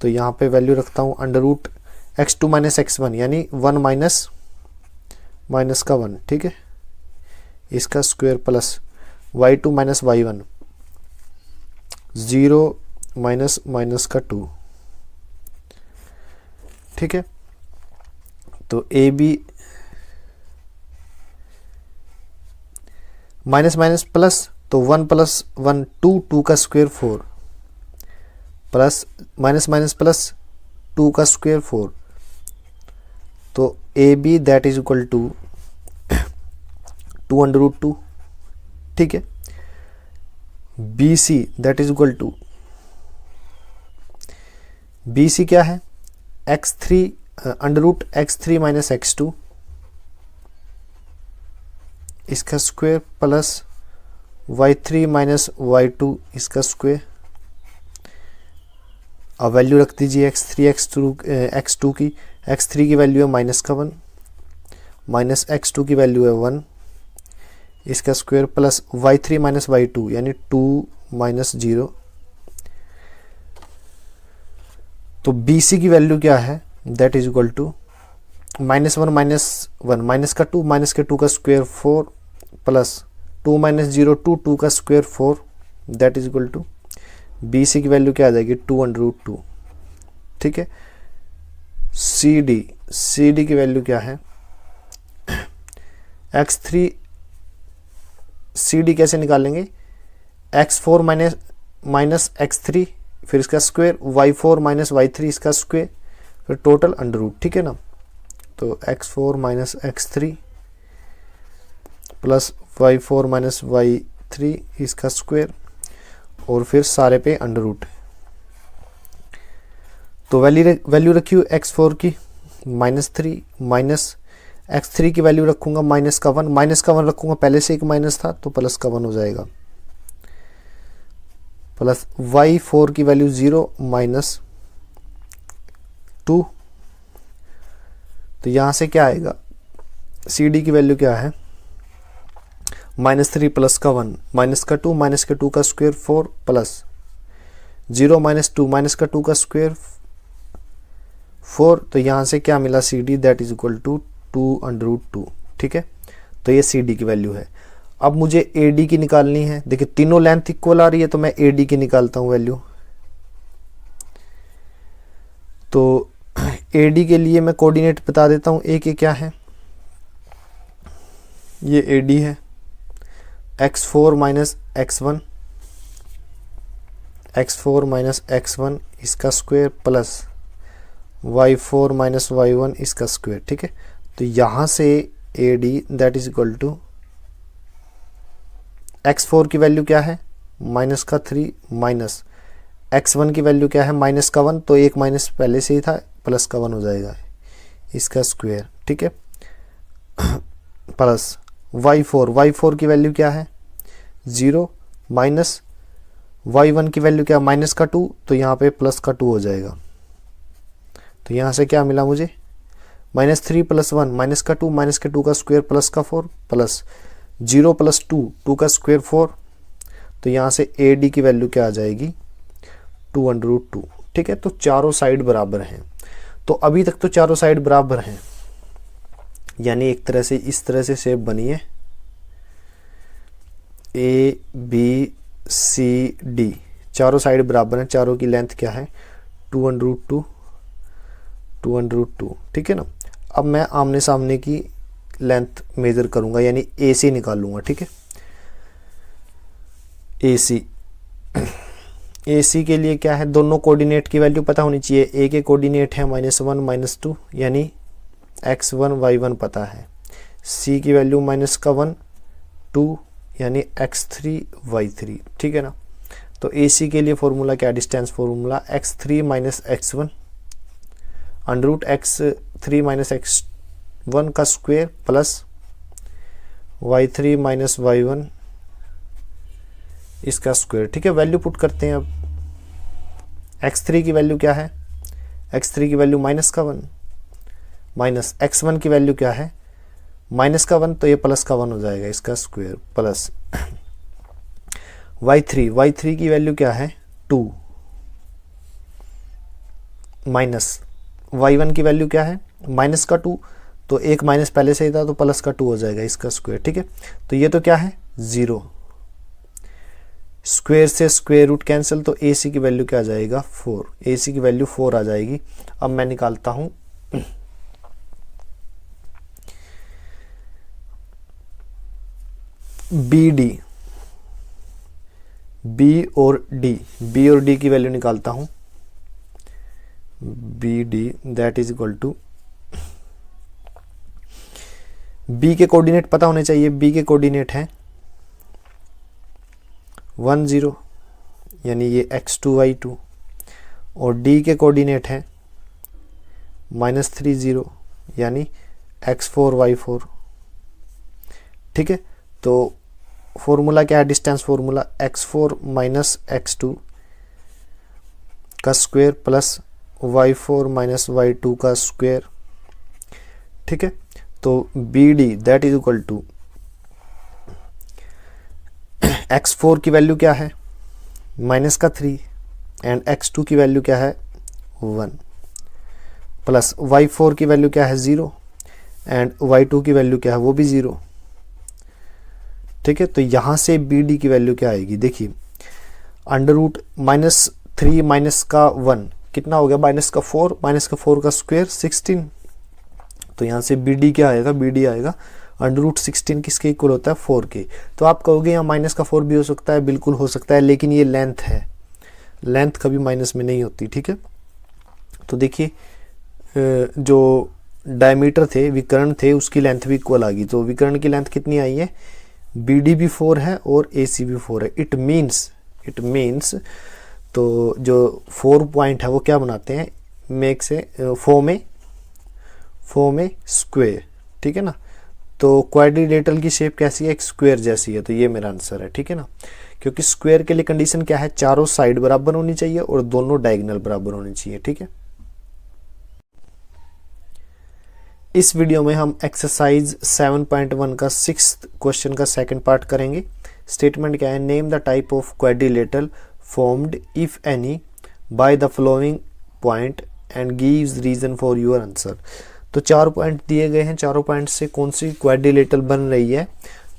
तो यहाँ पे वैल्यू रखता हूँ under root x2 minus x1 यानी 1 माइनस माइनस का 1, ठीक है, इसका square plus y2 minus y1 0 minus minus का 2, ठीक है। तो A B minus minus plus, तो 1 प्लस 1 2, 2 का square 4 plus minus minus plus 2 का स्क्वायर 4, तो A B that is equal to 2 under root 2, ठीक है। B C that is equal to, B C क्या है, x3 under root x3 minus x2 इसका square plus y3 minus y2 इसका square. अब value रख दीजिए x3 x2 की, x3 की वैल्यू है माइनस का 1 माइनस x2 की वैल्यू है 1 इसका square plus y3 minus y2 यानी 2 माइनस 0। तो BC की वैल्यू क्या है, that is equal to minus 1 minus का 2 माइनस के 2 का स्क्वायर 4 प्लस 2 माइनस 0 2 का square 4 that is equal to BC की वैल्यू क्या आ जाएगी 2 अंडर रूट 2, ठीक है। CD की वैल्यू क्या है x3, CD कैसे निकालेंगे, x4 माइनस x3 फिर इसका स्क्वायर y4 माइनस y3 इसका स्क्वायर फिर टोटल अंडर रूट, ठीक है ना। तो x4 minus x3 plus y4 minus y3 इसका स्क्वायर और फिर सारे पे अंडर रूट। तो वैल्यू रखी हुई x4 की -3 माइनस x3 की वैल्यू रखूंगा माइनस का 1 रखूंगा, पहले से एक माइनस था तो प्लस का 1 हो जाएगा, प्लस y4 की वैल्यू 0 माइनस 2। तो यहां से क्या आएगा, CD की वैल्यू क्या है -3 प्लस का 1 माइनस का 2 माइनस के 2 का स्क्वायर 4 प्लस 0 माइनस 2 माइनस का 2 का स्क्वायर 4। तो यहां से क्या मिला CD that is equal to 2 under root 2, ठीक है। तो ये CD की वैल्यू है। अब मुझे AD की निकालनी है, देखिए तीनों लेंथ इक्वल आ रही है तो मैं AD की निकालता हूं वैल्यू। तो AD के लिए मैं कोऑर्डिनेट बता देता हूं, A के क्या है, ये AD है x4 माइनस x1 इसका square plus y4 minus y1 इसका स्क्वायर, ठीक है। तो यहां से AD that is equal to x4 की वैल्यू क्या है माइनस का 3 माइनस x1 की वैल्यू क्या है माइनस का 1, तो एक माइनस पहले से ही था प्लस का 1 हो जाएगा इसका स्क्वायर, ठीक है, प्लस y4 की वैल्यू क्या है 0 माइनस y1 की वैल्यू क्या माइनस का 2, तो यहाँ पे प्लस का 2 हो जाएगा। तो यहाँ से क्या मिला मुझे -3 प्लस 1 माइनस का 2 माइनस के 2 का स्क्वायर प्लस का 4 प्लस 0 प्लस 2 का स्क्वायर 4। तो यहाँ से AD की वैल्यू क्या आ जाएगी 2 अंडर रूट 2, ठीक है। तो चारों साइड बराबर हैं। तो अभी तक तो चारों साइड बराबर हैं, यानी एक तरह से इस तरह से शेप बनी है ABCD, चारों साइड बराबर हैं, चारों की लेंथ क्या है 2 अंडर रूट 2, ठीक है ना। अब मैं आमने सामने की लेंथ मेजर करूंगा यानी AC निकालूंगा, ठीक है। AC के लिए क्या है, दोनों कोऑर्डिनेट की वैल्यू पता होनी चाहिए। A के कोऑर्डिनेट है -1 -2 यानी x1 y1 पता है। C की वैल्यू माइनस का 1 2 यानी x3 y3, ठीक है ना। तो AC के लिए फॉर्मूला क्या, distance formula x3 minus x1 under root x3 minus x1 का square plus y3 minus y1 इसका स्क्वायर, ठीक है। वैल्यू पुट करते हैं। अब x3 की वैल्यू क्या है, x3 की वैल्यू माइनस का 1 माइनस x1 की वैल्यू क्या है माइनस का 1, तो ये प्लस का 1 हो जाएगा इसका स्क्वायर प्लस y3 की वैल्यू क्या है 2 माइनस y1 की वैल्यू क्या है माइनस का 2, तो एक माइनस पहले से ही था तो प्लस का 2 हो जाएगा इसका स्क्वायर, ठीक है। तो ये तो क्या है 0, स्क्वायर से स्क्वायर रूट कैंसिल, तो AC की वैल्यू क्या आ जाएगा 4, AC की वैल्यू 4 आ जाएगी। अब मैं निकालता हूं BD, B और D की वैल्यू निकालता हूं। BD that is equal to, B के कोऑर्डिनेट पता होने चाहिए। B के कोऑर्डिनेट हैं 1 0 यानी ये x2 y2, और D के कोऑर्डिनेट हैं -3 0 यानी x4 y4, ठीक है। तो फॉर्मूला क्या है, distance formula x4 minus x2 का square plus y4 minus y2 का स्क्वायर, ठीक है। तो BD that is equal to x4 की वैल्यू क्या है माइनस का 3 एंड x2 की वैल्यू क्या है 1 प्लस y4 की वैल्यू क्या है 0 एंड y2 की वैल्यू क्या है वो भी 0, ठीक है। तो यहां से BD की वैल्यू क्या आएगी, देखिए अंडर रूट -3 माइनस का 1 कितना हो गया माइनस का 4 का स्क्वायर 16, तो यहां से BD क्या आएगा, BD आएगा अंडर रूट 16 किसके इक्वल होता है 4 के। तो आप कहोगे यहाँ माइनस का 4 भी हो सकता है, बिल्कुल हो सकता है, लेकिन ये लेंथ है, लेंथ कभी माइनस में नहीं होती, ठीक है। तो देखिए जो डायमीटर थे, विकर्ण थे, उसकी लेंथ भी इक्वल आ गई। तो विकर्ण की लेंथ कितनी आई है, BD भी 4 है और AC भी 4 है। इट मीन्स तो जो 4 पॉइंट है वो क्या बनाते हैं, मेक से 4 में स्क्वायर, ठीक है ना। तो क्वाड्रिलेटरल की शेप कैसी है, एक स्क्वायर जैसी है, तो ये मेरा आंसर है, ठीक है ना। क्योंकि स्क्वायर के लिए कंडीशन क्या है, चारों साइड बराबर होनी चाहिए और दोनों डायगोनल बराबर होनी चाहिए, ठीक है। इस वीडियो में हम एक्सरसाइज 7.1 का 6th क्वेश्चन का सेकंड पार्ट करेंगे। स्टेटमेंट क्या है, name the type of quadrilateral formed if any by the following point and gives reason for your answer. तो 4 पॉइंट दिए गए हैं, चारों पॉइंट से कौन सी क्वाड्रिलेटरल बन रही है,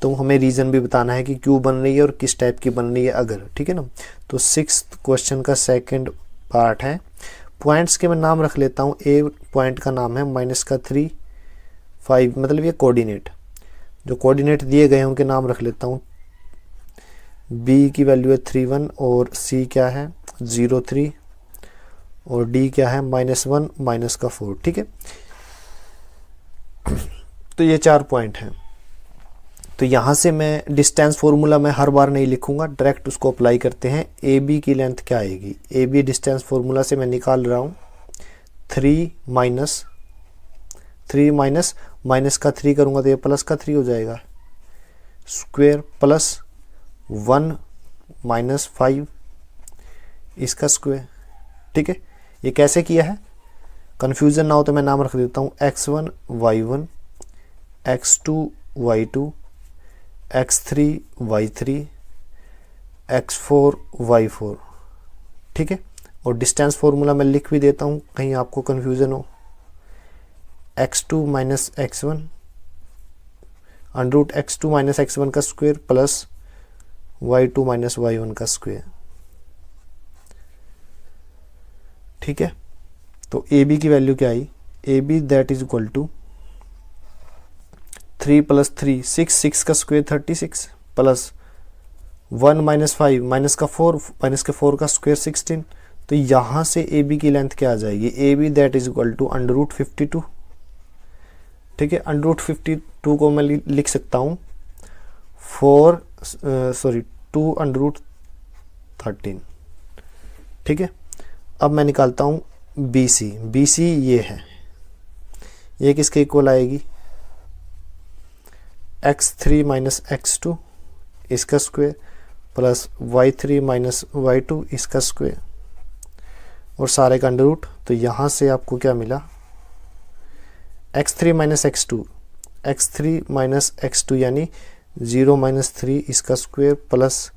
तो हमें रीजन भी बताना है कि क्यों बन रही है और किस टाइप की बन रही है अगर, ठीक है ना। तो 6th क्वेश्चन का सेकंड पार्ट है। पॉइंट्स के मैं नाम रख लेता हूँ। ए पॉइंट का नाम है -3 5, मतलब ये कोऑर्डिनेट, जो कोऑर्डिनेट दिए गए हैं उनके नाम रख लेता हूँ। B की वैल्यू है 3 1 और C क्या है 0 3 और D क्या है -1 -4, ठीक है। तो ये 4 पॉइंट हैं। तो यहाँ से मैं डिस्टेंस फॉर्मूला में हर बार नहीं लिखूंगा, डायरेक्ट उसको अप्लाई करते हैं। AB की लेंथ क्या आएगी, AB डिस्टेंस फॉर्मूला से मैं निकाल रहा हूँ 3 माइनस का 3 करूंगा तो ये प्लस का 3 हो जाएगा, स्क्वायर प्लस 1 -5 इसका स्क्वायर, ठीक है। ये कैसे किया है, कंफ्यूजन ना हो तो मैं नाम रख देता हूँ x1 y1 x2 y2 x3 y3 x4 y4, ठीक है। और डिस्टेंस फॉर्मूला मैं लिख भी देता हूँ कहीं आपको कंफ्यूजन हो, x2 minus x1 under root x2 minus x1 का square plus y2 minus y1 का स्क्वायर, ठीक है। तो AB की वैल्यू क्या आई, AB that is equal to 3 + 3 6 का स्क्वायर 36 प्लस 1 - 5 माइनस का 4 का स्क्वायर 16। तो यहां से AB की लेंथ क्या आ जाएगी, AB that is equal to under root 52, ठीक है। अंडर रूट 52 को मैं लिख सकता हूँ 2 अंडर रूट 13, ठीक है। अब मैं निकालता हूँ BC ये है, ये किसके इक्वल आएगी, x3 माइनस x2 इसका square plus y3 minus y2 इसका स्क्वायर और सारे का अंडर रूट। तो यहाँ से आपको क्या मिला, x3 माइनस x2 यानी 0 - 3 इसका स्क्वायर प्लस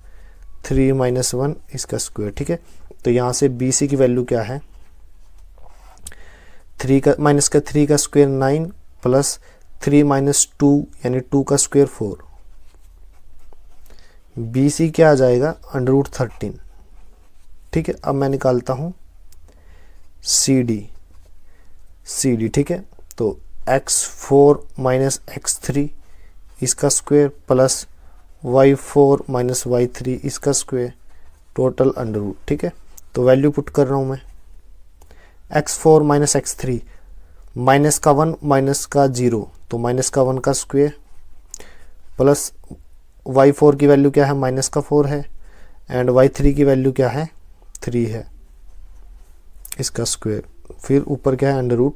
3 - 1 इसका स्क्वायर, ठीक है। तो यहाँ से BC की वैल्यू क्या है 3 का माइनस का 3 का स्क्वायर 9 प्लस 3 माइनस 2 यानी 2 का स्क्वायर 4। BC क्या आ जाएगा √13। ठीक है, अब मैं निकालता हूँ CD। ठीक है, तो x4 माइनस x3 इसका square plus y4 minus y3 इसका स्क्वायर टोटल √। ठीक है, तो वैल्यू पुट कर रहा हूँ मैं। x4 माइनस x3 माइनस का 1 माइनस का 0 तो माइनस का 1 का स्क्वायर प्लस y4 की वैल्यू क्या है माइनस का 4 है एंड y3 की वैल्यू क्या है 3 है इसका स्क्वायर, फिर ऊपर क्या है √।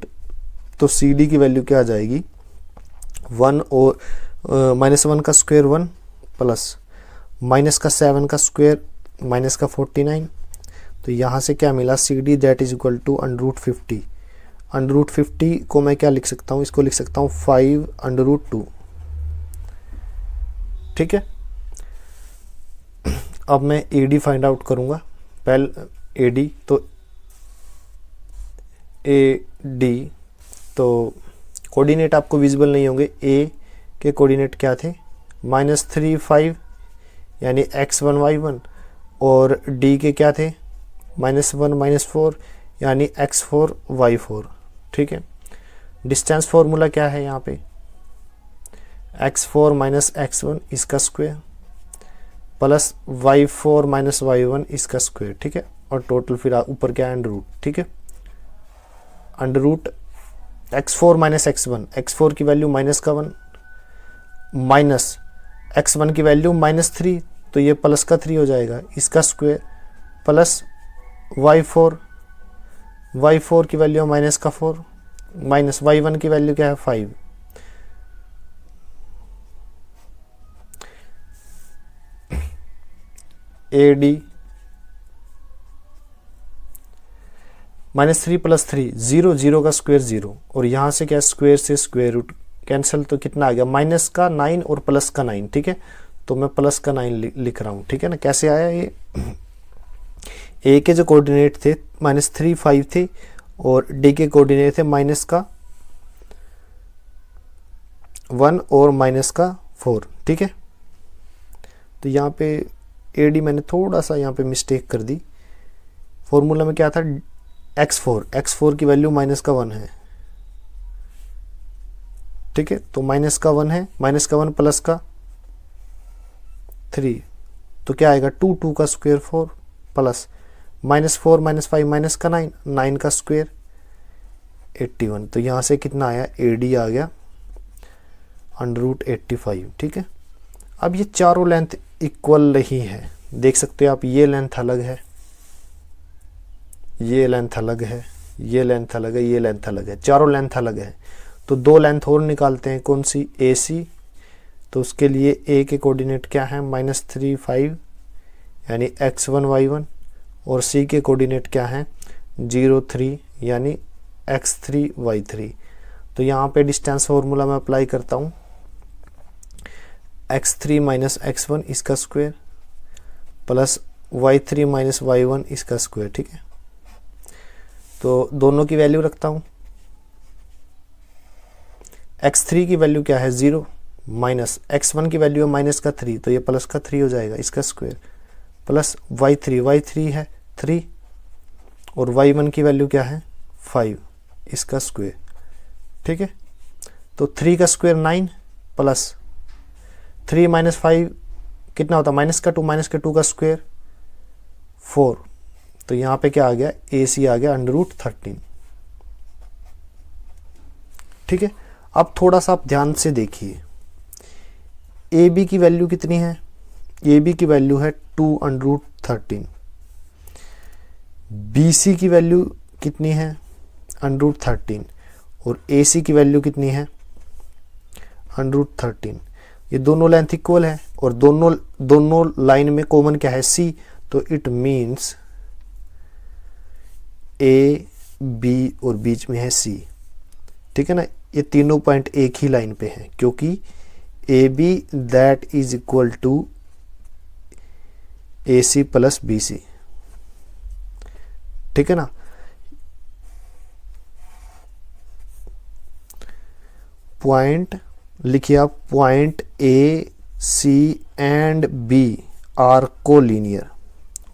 तो CD की वैल्यू क्या आ जाएगी 1 और -1 का स्क्वायर 1 प्लस माइनस का 7 का स्क्वायर माइनस का 49। तो यहाँ से क्या मिला CD that is equal to √50। √50 को मैं क्या लिख सकता हूँ, इसको लिख सकता हूँ 5 √2। ठीक है, अब मैं AD फाइंड आउट करूँगा। पहले AD तो AD तो कोऑर्डिनेट आपको विजिबल नहीं होंगे। A के कोऑर्डिनेट क्या थे -3 5 यानी x1 y1 और D के क्या थे -1 -4 यानी x4 y4। ठीक है, डिस्टेंस फॉर्मूला क्या है यहाँ पे x4 माइनस x1 इसका square plus y4 minus y1 इसका स्क्वायर। ठीक है, और टोटल फिर ऊपर क्या है √। ठीक है, x4 माइनस x1, x4 की वैल्यू माइनस का 1 माइनस x1 की वैल्यू -3 तो ये प्लस का 3 हो जाएगा इसका स्क्वायर प्लस y4 की वैल्यू माइनस का 4 माइनस y1 की वैल्यू क्या है 5। AD -3 + 3 0 0 का स्क्वायर 0 और यहाँ से क्या स्क्वायर से स्क्वायर रूट कैंसिल तो कितना आ गया माइनस का 9 और प्लस का 9। ठीक है, तो मैं प्लस का 9 लिख रहा हूँ। ठीक है ना, कैसे आया ये A के जो कोऑर्डिनेट थे -3 5 थे और D के कोऑर्डिनेट थे माइनस का 1 और माइनस का 4। ठीक है, तो यहाँ पे AD मैंने थोड़ा सा यहाँ पे मिस्टेक कर दी। फॉर्मूला में क्या था x4 की वैल्यू माइनस का 1 है। ठीक है, तो माइनस का 1 है, माइनस का 1 प्लस का 3 तो क्या आएगा 2 का स्क्वायर 4 प्लस -4 -5 माइनस का 9 का स्क्वायर 81। तो यहाँ से कितना आया AD आ गया √85। ठीक है, अब ये चारों लेंथ इक्वल नहीं है, देख सकते हो आप, ये लेंथ अलग है, ये लेंथ अलग है, ये लेंथ अलग है, ये लेंथ अलग है, चारों लेंथ अलग है। तो दो लेंथ और निकालते हैं, कौन सी AC। तो उसके लिए A के कोऑर्डिनेट क्या है -3 5 यानी x1 y1 और C के कोऑर्डिनेट क्या है 0 3 यानी x3 y3। तो यहाँ पे डिस्टेंस फॉर्मूला मैं अप्लाई करता हूँ x3 माइनस x1 इसका square plus y3 minus y1 इसका स्क्वायर। ठीक है, तो दोनों की वैल्यू रखता हूँ। x3 की वैल्यू क्या है 0 माइनस x1 की वैल्यू है माइनस का 3 तो ये प्लस का 3 हो जाएगा इसका स्क्वायर प्लस y3 है 3 और y1 की वैल्यू क्या है 5 इसका स्क्वायर। ठीक है, तो 3 का स्क्वायर 9 प्लस 3 माइनस 5 कितना होता है माइनस का 2 का स्क्वायर 4। तो यहाँ पे क्या आ गया AC आ गया √13। ठीक है, अब थोड़ा सा आप ध्यान से देखिए AB की वैल्यू कितनी है, AB की वैल्यू है 2 √13। BC की वैल्यू कितनी है √13 और AC की वैल्यू कितनी है √13। ये दोनों लेंथ इक्वल है और दोनों लाइन में कॉमन क्या है C। तो इट मीन्स A B और बीच में है C। ठीक है ना, ये तीनों पॉइंट एक ही लाइन पे हैं क्योंकि AB that is equal to AC plus BC। ठीक है ना, पॉइंट लिखिए आप, point A C and B are collinear.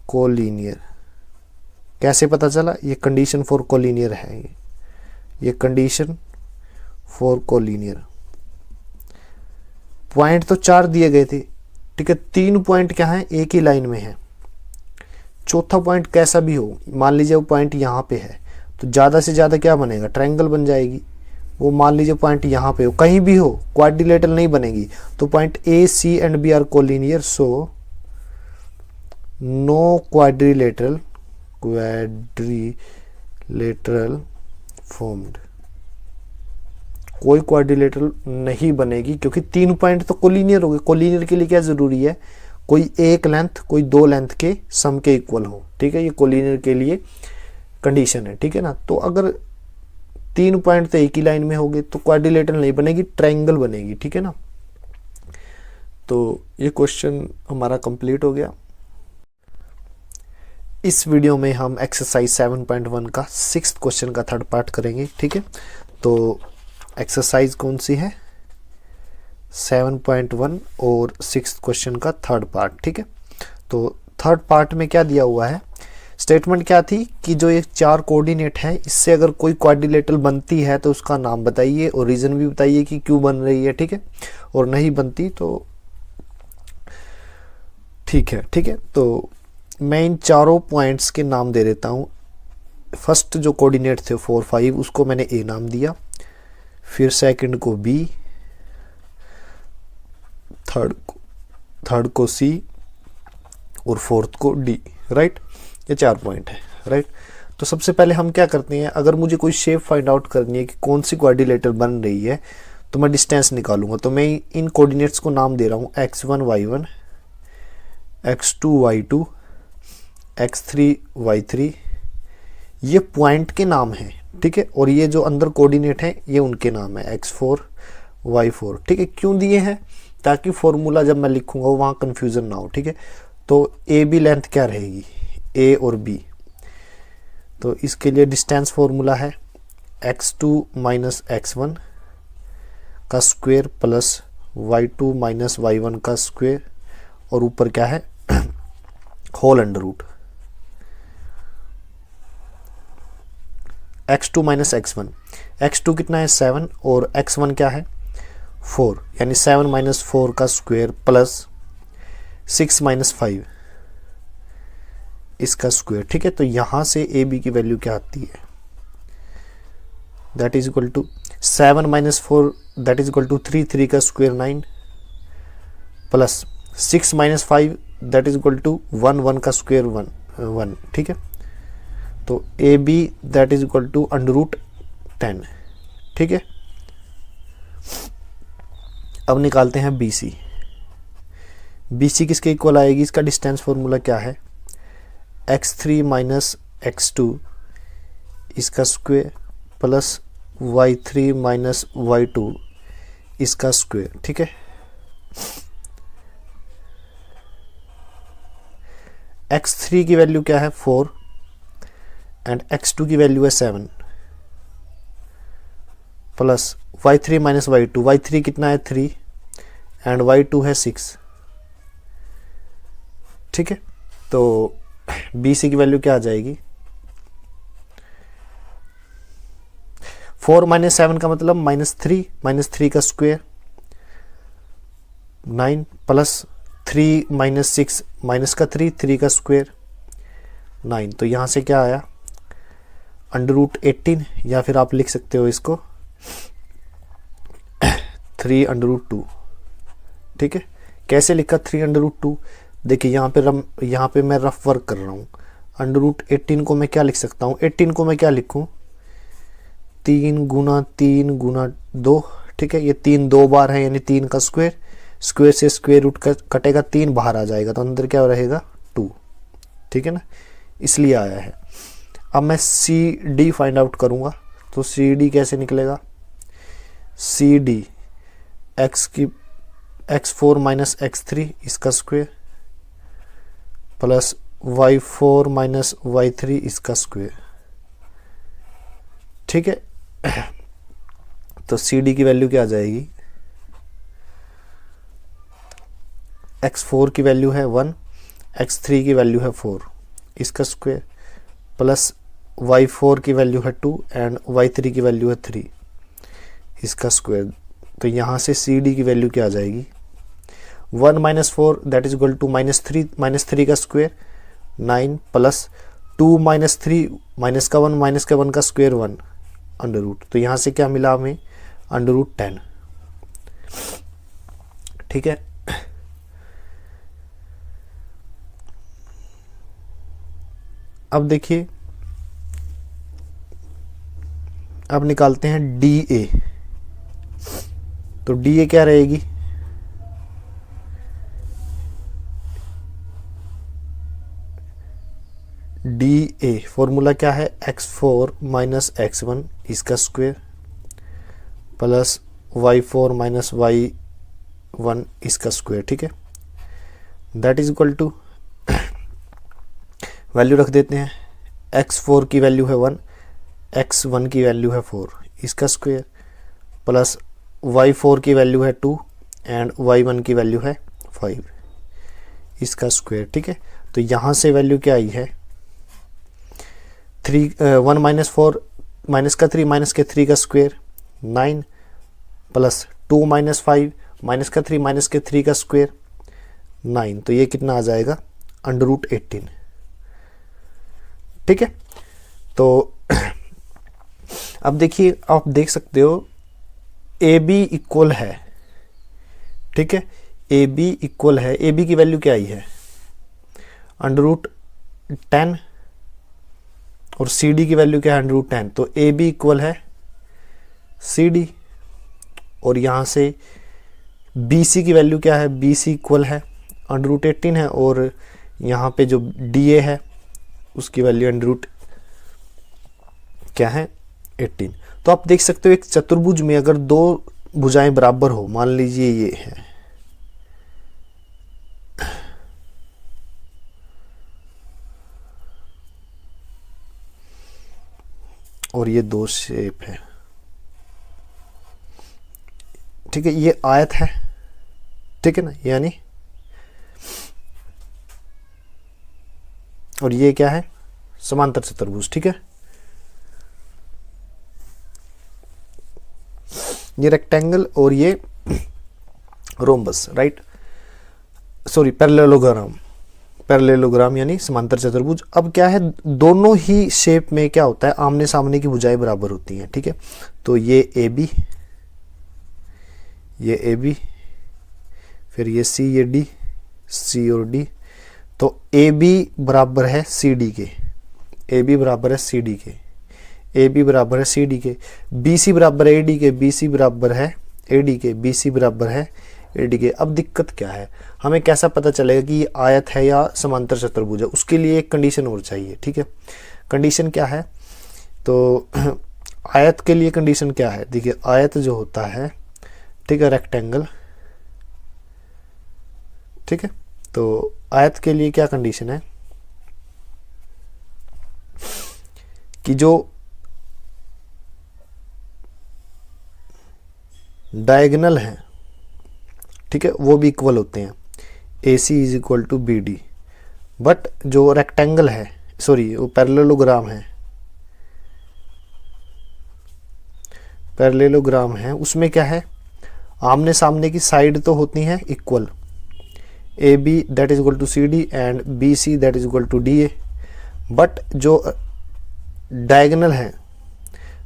Collinear कैसे पता चला? ये कंडीशन फॉर कोलिनियर है, ये कंडीशन फॉर कोलिनियर। पॉइंट तो 4 दिए गए थे, ठीक है, 3 पॉइंट क्या है, एक ही लाइन में है। चौथा पॉइंट कैसा भी हो, मान लीजिए वो पॉइंट यहाँ पे है, तो ज़्यादा से ज़्यादा क्या बनेगा, ट्रायंगल बन जाएगी। वो मान लीजिए पॉइंट यहाँ पे हो, कहीं भी हो, क्वाड्रिलेटरल नहीं बनेगी। तो point A C and B are collinear, so no quadrilateral formed. कोई क्वाड्रिलेटरल नहीं बनेगी, क्योंकि 3 पॉइंट तो कोलिनियर हो गए। कोलिनियर के लिए क्या जरूरी है, कोई एक लेंथ कोई 2 लेंथ के सम के इक्वल हो, ठीक है, ये कोलिनियर के लिए कंडीशन है, ठीक है ना। तो अगर 3 पॉइंट तो एक ही लाइन में हो गए तो क्वाड्रिलेटरल नहीं बनेगी, ट्रायंगल बनेगी, ठीक है ना। तो ये क्वेश्चन हमारा कंप्लीट हो गया। इस वीडियो में हम एक्सरसाइज 7.1 का 6th क्वेश्चन का 3rd पार्ट करेंगे, ठीक है। तो एक्सरसाइज कौन सी है, 7.1 और 6th क्वेश्चन का 3rd पार्ट, ठीक है। तो 3rd पार्ट में क्या दिया हुआ है, स्टेटमेंट क्या थी कि जो ये 4 कोऑर्डिनेट है, इससे अगर कोई क्वाड्रिलेटरल बनती है तो उसका नाम बताइए और रीजन भी बताइए कि क्यों बन रही है, ठीक है, और नहीं बनती तो ठीक है, ठीक है। तो मैं इन चारों पॉइंट्स के नाम दे देता हूँ। फर्स्ट जो कोऑर्डिनेट थे 4, 5, उसको मैंने ए नाम दिया, फिर सेकंड को बी, थर्ड को सी और फोर्थ को डी, राइट। ये 4 पॉइंट है, राइट। तो सबसे पहले हम क्या करते हैं, अगर मुझे कोई शेप फाइंड आउट करनी है कि कौन सी क्वाड्रिलेटरल बन रही है, तो मैं डिस्टेंस निकालूंगा। तो मैं इन कोऑर्डिनेट्स को नाम दे रहा हूँ x1 y1, x2 y2, x3 y3। ये पॉइंट के नाम हैं, ठीक है, और ये जो अंदर कोऑर्डिनेट है ये उनके नाम है, x4 y4, ठीक है। क्यों दिए हैं, ताकि फॉर्मूला जब मैं लिखूंगा वहाँ कंफ्यूजन ना हो, ठीक है। तो ए बी लेंथ क्या रहेगी, ए और बी, तो इसके लिए डिस्टेंस फॉर्मूला है x2 माइनस x1 का square plus y2 minus y1 का स्क्वायर, और ऊपर क्या है, whole under root. x2 minus x1, x2 कितना है 7 और x1 क्या है 4, यानी 7 माइनस 4 का स्क्वायर प्लस 6 माइनस 5 इसका स्क्वायर, ठीक है। तो यहां से ए बी की वैल्यू क्या आती है, that is equal to 7 minus 4 that is equal to 3 का square 9 plus 6 minus 5 that is equal to 1 का स्क्वायर 1, ठीक है। तो A B that is equal to under root 10, ठीक है। अब निकालते हैं बी सी। बी सी किसके इक्वल आएगी, इसका डिस्टेंस फॉर्मूला क्या है, x3 माइनस x2 इसका square plus y3 minus y2 इसका स्क्वायर, ठीक है। x3 की वैल्यू क्या है 4 एंड x2 की वैल्यू है 7 plus y3 minus y2, y3 कितना है 3 एंड y2 है 6, ठीक है। तो बी सी की वैल्यू क्या आ जाएगी, 4 माइनस 7 का मतलब माइनस 3 का स्क्वायर 9 प्लस 3 माइनस 6 माइनस का 3 का स्क्वायर 9। तो यहां से क्या आया अंडर रूट 18, या फिर आप लिख सकते हो इसको 3 अंडर रूट 2, ठीक है। कैसे लिखा 3 अंडर रूट 2, देखिए यहाँ पे मैं रफ वर्क कर रहा हूँ। अंडर रूट 18 को मैं क्या लिख सकता हूँ, 18 को मैं क्या लिखूँ 3 गुना 2, ठीक है। ये 3 2 बार है, यानी 3 का स्क्वायर, स्क्वायर से स्क्वायर रूट कटेगा 3 बाहर आ जाएगा, तो अंदर क्या रहेगा 2, ठीक है ना, इसलिए आया है। अब मैं सी डी फाइंड आउट करूँगा, तो सी डी कैसे निकलेगा, C D x4 minus x3 इसका square plus y4 minus y3 इसका स्क्वायर, ठीक है। तो सी डी की वैल्यू क्या आ जाएगी, x4 की वैल्यू है 1, x3 की वैल्यू है 4, इसका स्क्वायर प्लस y4 की वैल्यू है 2 एंड y3 की वैल्यू है 3, इसका स्क्वायर। तो यहाँ से सी डी की वैल्यू क्या आ जाएगी, 1 minus 4 that is equal to -3 का स्क्वायर 9 प्लस 2 माइनस 3 माइनस का 1 का स्क्वायर 1 अंडर रूट। तो यहाँ से क्या मिला हमें, अंडर रूट 10। ठीक है, अब देखिए, अब निकालते हैं डी ए। तो डी ए क्या रहेगी, डी ए फॉर्मूला क्या है, x4 माइनस x1 इसका square plus y4 minus y1 इसका स्क्वायर। ठीक है, that is equal to, value रख देते हैं, x4 की वैल्यू है 1, x1 की वैल्यू है 4 इसका स्क्वायर प्लस y4 की वैल्यू है 2 एंड y1 की वैल्यू है 5 इसका स्क्वायर। ठीक है, तो यहाँ से वैल्यू क्या आई है, 1 माइनस 4 माइनस का 3 माइनस के 3 का स्क्वायर 9 प्लस 2 माइनस 5 माइनस का 3 माइनस के 3 का स्क्वायर 9। तो ये कितना आ जाएगा, अंडर रूट 18। ठीक है, तो अब देखिए, आप देख सकते हो ए बी इक्वल है। ठीक है, ए बी इक्वल है, ए बी की वैल्यू क्या आई है, अंडर रूट 10 और सी डी की वैल्यू क्या है, अंडर रूट 10। तो ए बी इक्वल है सी डी, और यहाँ से बी सी की वैल्यू क्या है, बी सी इक्वल है अंडर रूट 18 है, और यहाँ पे जो डी ए है उसकी वैल्यू अंडर रूट क्या है, 18। तो आप देख सकते हो एक चतुर्भुज में अगर दो भुजाएं बराबर हो, मान लीजिए ये है, और ये दो शेप है। ठीक है, ये आयत है, ठीक है ना, यानी, और ये क्या है, समांतर चतुर्भुज। ठीक है, ये रेक्टेंगल और ये रोम्बस, राइट, सॉरी पैरेललोग्राम यानी समांतर चतुर्भुज। अब क्या है, दोनों ही शेप में क्या होता है, आमने सामने की भुजाएं बराबर होती हैं। ठीक है, तो ये ए बी, फिर ये सी, ये डी, सी और डी। तो ए बी बराबर है सी डी के, ए बी बराबर है सी डी के, ए बी बराबर है सी डी के, बी सी बराबर है ए डी के, बी सी बराबर है ए डी के, बी सी बराबर है ए डी के। अब दिक्कत क्या है, हमें कैसा पता चलेगा कि ये आयत है या समांतर चतुर्भुज है, उसके लिए एक कंडीशन और चाहिए। ठीक है, कंडीशन क्या है, तो आयत के लिए कंडीशन क्या है, देखिए आयत जो होता है, ठीक है, रेक्टेंगल, ठीक है, तो आयत के लिए क्या कंडीशन है कि जो डायगोनल है, ठीक है, वो भी इक्वल होते हैं, A C is equal to B D. But जो रेक्टेंगल है, सॉरी वो पैरेललोग्राम है, उसमें क्या है, आमने सामने की साइड तो होती हैं equal, A B that is equal to C D and B C that is equal to D A. But जो डायगोनल है,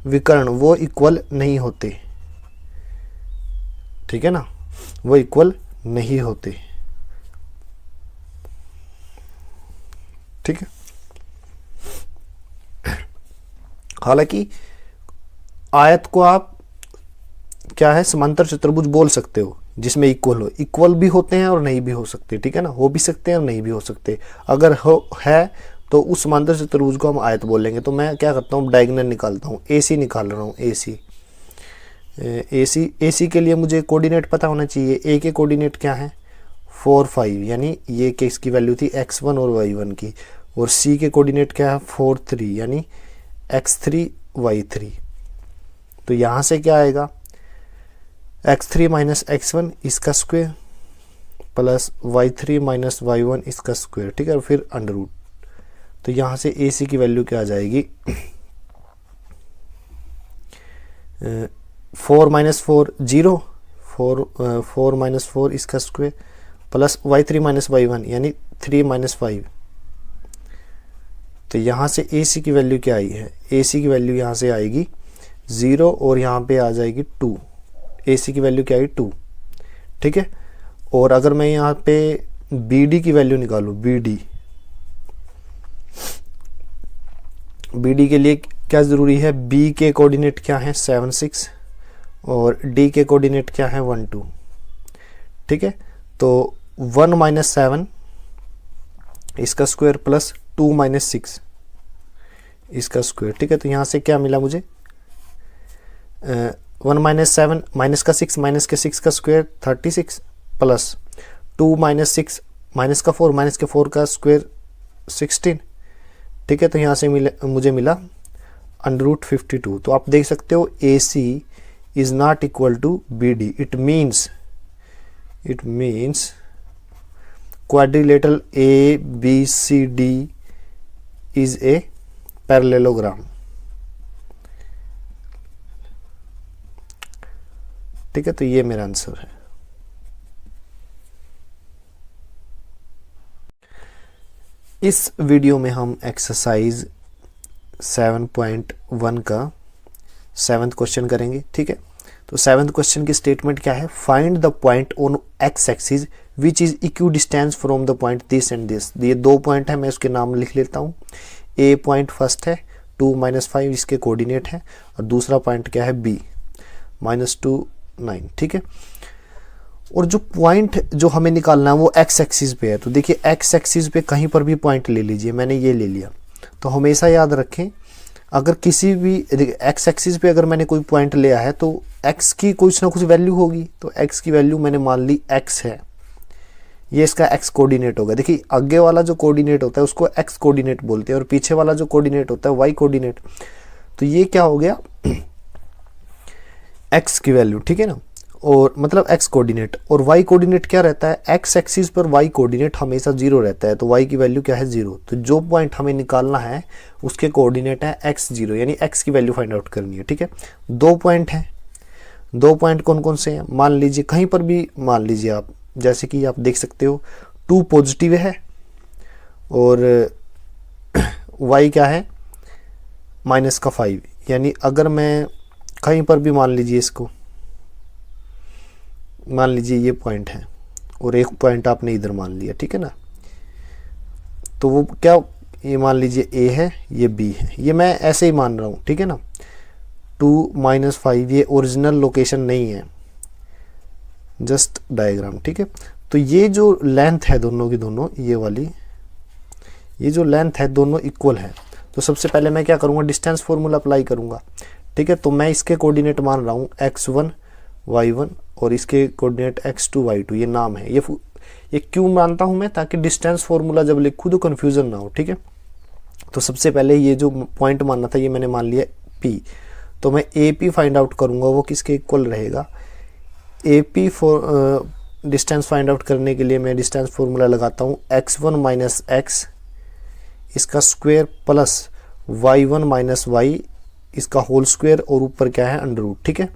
विकर्ण, वो इक्वल नहीं होते। ठीक है ना, वो इक्वल नहीं होते। ठीक है, हालांकि आयत को आप क्या है, समांतर चतुर्भुज बोल सकते हो जिसमें इक्वल हो, इक्वल भी होते हैं और नहीं भी हो सकते। ठीक है ना, हो भी सकते हैं और नहीं भी हो सकते। अगर हो है तो उस समांतर चतुर्भुज को हम आयत बोलेंगे। तो मैं क्या करता हूँ, डायगोनल निकालता हूँ, ए सी निकाल रहा हूँ, ए सी के लिए मुझे कोऑर्डिनेट पता होना चाहिए। ए के कोऑर्डिनेट क्या है, 4 5, यानी ये केस की वैल्यू थी x1 और y1 की, और सी के कोऑर्डिनेट क्या है, 4 3, यानी x3 y3। तो यहाँ से क्या आएगा, x3 माइनस x1 इसका square plus y3 minus y1 इसका स्क्वायर, ठीक है, और फिर अंडर रूट। तो यहाँ से ए सी की वैल्यू क्या आ जाएगी, 4 माइनस 4 0, 4 माइनस 4 इसका square plus y3 minus y1 यानी 3 माइनस 5। तो यहाँ से ए सी की वैल्यू क्या आई है, ए सी की वैल्यू यहाँ से आएगी 0 और यहाँ पे आ जाएगी 2। ए सी की वैल्यू क्या आई 2, ठीक है। और अगर मैं यहाँ पे बी डी की वैल्यू निकालूँ, बी डी के लिए क्या ज़रूरी है, बी के कोऑर्डिनेट क्या है 7 6 और डी के कोऑर्डिनेट क्या है 1 2, ठीक है। तो 1 माइनस 7 इसका स्क्वायर प्लस 2 माइनस 6 इसका स्क्वायर, ठीक है। तो यहाँ से क्या मिला मुझे, 1 माइनस 7 माइनस का 6 माइनस के 6 का स्क्वायर 36 प्लस 2 माइनस 6 माइनस का 4 माइनस के 4 का स्क्वायर 16, ठीक है। तो यहाँ से मुझे मिला अंडर रूट 52। तो आप देख सकते हो A C is not equal to B D. It means quadrilateral A B C D is a parallelogram, ठीक है। तो ये मेरा आंसर है। इस वीडियो में हम एक्सरसाइज 7.1 का 7th क्वेश्चन करेंगे, ठीक है। तो 7th क्वेश्चन की स्टेटमेंट क्या है, find the point on x axis which is equi distance from the point this and this. ये दो पॉइंट है, मैं उसके नाम लिख लेता हूँ। ए पॉइंट फर्स्ट है 2 माइनस 5 इसके कोऑर्डिनेट है, और दूसरा पॉइंट क्या है बी -2 9, ठीक है। और जो पॉइंट जो हमें निकालना है वो एक्स एक्सिस पे है। तो देखिए एक्स एक्सिस पे कहीं पर भी पॉइंट ले लीजिए, मैंने ये ले लिया। तो हमेशा याद रखें, अगर किसी भी एक्स एक्सिस पे अगर मैंने कोई पॉइंट लिया है तो एक्स की कुछ ना कुछ वैल्यू होगी। तो एक्स की वैल्यू मैंने मान ली एक्स है, ये इसका एक्स कोऑर्डिनेट होगा। देखिए आगे वाला जो कोऑर्डिनेट होता है उसको एक्स कोऑर्डिनेट बोलते हैं, और पीछे वाला जो कोऑर्डिनेट होता है वाई कोऑर्डिनेट। तो ये क्या हो गया, एक्स की वैल्यू, ठीक है ना, और मतलब एक्स कोऑर्डिनेट। और वाई कोऑर्डिनेट क्या रहता है, एक्स एक्सिस पर वाई कोऑर्डिनेट हमेशा 0 रहता है। तो वाई की वैल्यू क्या है 0। तो जो पॉइंट हमें निकालना है उसके कोऑर्डिनेट है x 0, यानी x की वैल्यू फाइंड आउट करनी है, ठीक है। दो पॉइंट हैं, दो पॉइंट कौन कौन से हैं, मान लीजिए कहीं पर भी मान लीजिए आप, जैसे कि आप देख सकते हो 2 पॉजिटिव है और y क्या है -5। यानी अगर मैं कहीं पर भी मान लीजिए इसको, मान लीजिए ये पॉइंट है और एक पॉइंट आपने इधर मान लिया, ठीक है ना। तो वो क्या, ये मान लीजिए ए है, ये बी है, ये मैं ऐसे ही मान रहा हूँ, ठीक है ना। 2 -5 ये ओरिजिनल लोकेशन नहीं है, जस्ट डायग्राम, ठीक है। तो ये जो लेंथ है दोनों की दोनों, ये वाली ये जो लेंथ है दोनों इक्वल है। तो सबसे पहले मैं क्या करूँगा, डिस्टेंस फॉर्मूला अप्लाई करूँगा, ठीक है। तो मैं इसके कोऑर्डिनेट मान रहा हूँ x1 y1 और इसके कोऑर्डिनेट x2 y2, ये नाम है। ये क्यों मानता हूँ मैं, ताकि डिस्टेंस फॉर्मूला जब लिखूँ तो कन्फ्यूजन ना हो, ठीक है। तो सबसे पहले ये जो पॉइंट मानना था ये मैंने मान लिया P। तो मैं AP फाइंड आउट करूँगा, वो किसके इक्वल रहेगा, AP for distance find out करने के लिए मैं डिस्टेंस फॉर्मूला लगाता हूँ x1 माइनस x इसका square plus y1 minus y इसका होल स्क्वायर, और ऊपर क्या है अंडर रूट, ठीक है।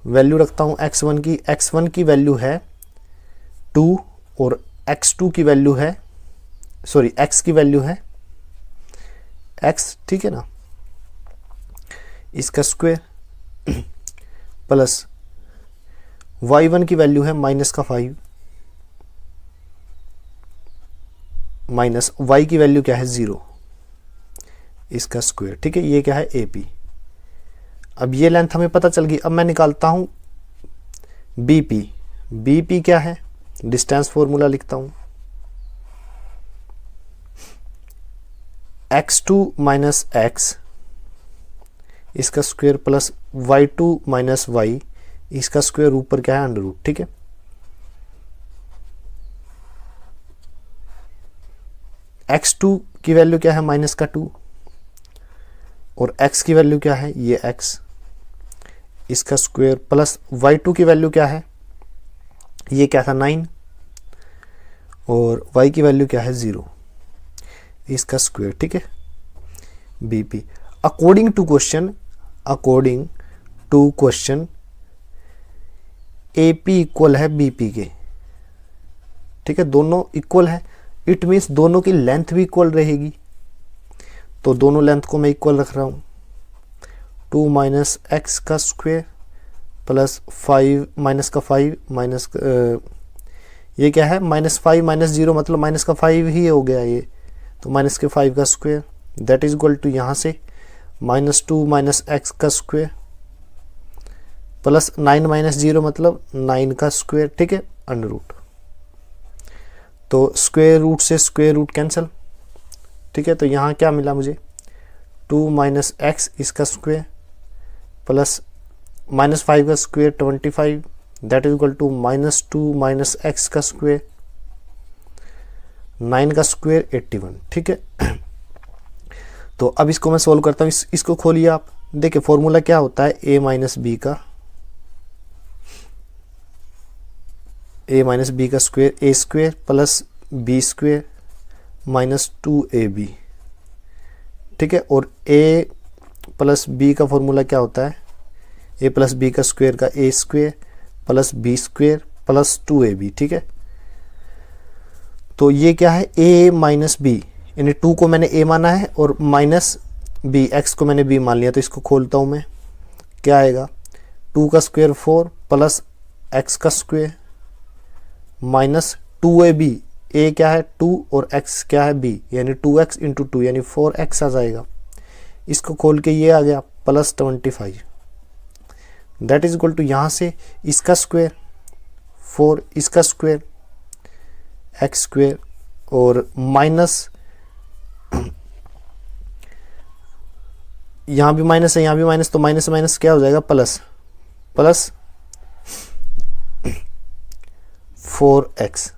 वैल्यू रखता हूँ x1 की वैल्यू है 2 और x2 की वैल्यू है, सॉरी x की वैल्यू है x, ठीक है ना, इसका स्क्वायर प्लस y1 की वैल्यू है -5 माइनस y की वैल्यू क्या है 0 इसका स्क्वायर, ठीक है। ये क्या है AP। अब ये लेंथ हमें पता चल गई। अब मैं निकालता हूं BP क्या है, डिस्टेंस फॉर्मूला लिखता हूं x2 माइनस x इसका square plus y2 minus y इसका स्क्वायर, ऊपर क्या है अंडर रूट, ठीक है। x2 की वैल्यू क्या है -2 और x की वैल्यू क्या है ये x, इसका स्क्वायर प्लस y2 की वैल्यू क्या है, ये क्या था 9, और y की वैल्यू क्या है 0, इसका स्क्वायर, ठीक है। bp according to question AP equal है BP के, ठीक है, दोनों इक्वल है, इट मीन्स दोनों की लेंथ भी इक्वल रहेगी, तो दोनों लेंथ को मैं इक्वल रख रहा हूँ। 2 माइनस एक्स का स्क्वायर प्लस 5 माइनस का 5 माइनस ये क्या है -5 माइनस 0 मतलब माइनस का 5 ही हो गया ये, तो माइनस के 5 का square that is equal to यहाँ से -2 माइनस एक्स का स्क्वायर प्लस 9 माइनस 0 मतलब 9 का स्क्वायर, ठीक है, अंडर रूट। तो स्क्वायर रूट से स्क्वायर रूट कैंसिल, ठीक है, तो यहाँ क्या मिला मुझे 2 माइनस एक्स इसका स्क्वायर प्लस -5 का square 25 that is equal to -2 minus x का स्क्वायर 9 का स्क्वायर 81, ठीक है। तो अब इसको मैं सोल्व करता हूँ, इसको खोलिए आप, देखिए फॉर्मूला क्या होता है a माइनस बी का square a square plus b square minus 2ab, ठीक है, और a प्लस b का फॉर्मूला क्या होता है a प्लस b का स्क्वायर का a square plus b square plus 2ab, ठीक है। तो ये क्या है a माइनस बी, यानी 2 को मैंने a माना है और माइनस b x को मैंने b मान लिया, तो इसको खोलता हूँ मैं, क्या आएगा 2 का स्क्वायर 4 प्लस x का स्क्वायर माइनस 2ab, a क्या है 2 और x क्या है b, यानी 2x इंटू 2 यानी 4x आ जाएगा। इसको खोल के ये आ गया plus 25 that is equal to यहाँ से इसका स्क्वायर 4 इसका स्क्वायर x स्क्वायर और माइनस यहाँ भी माइनस है यहाँ भी माइनस, तो माइनस माइनस क्या हो जाएगा प्लस 4x,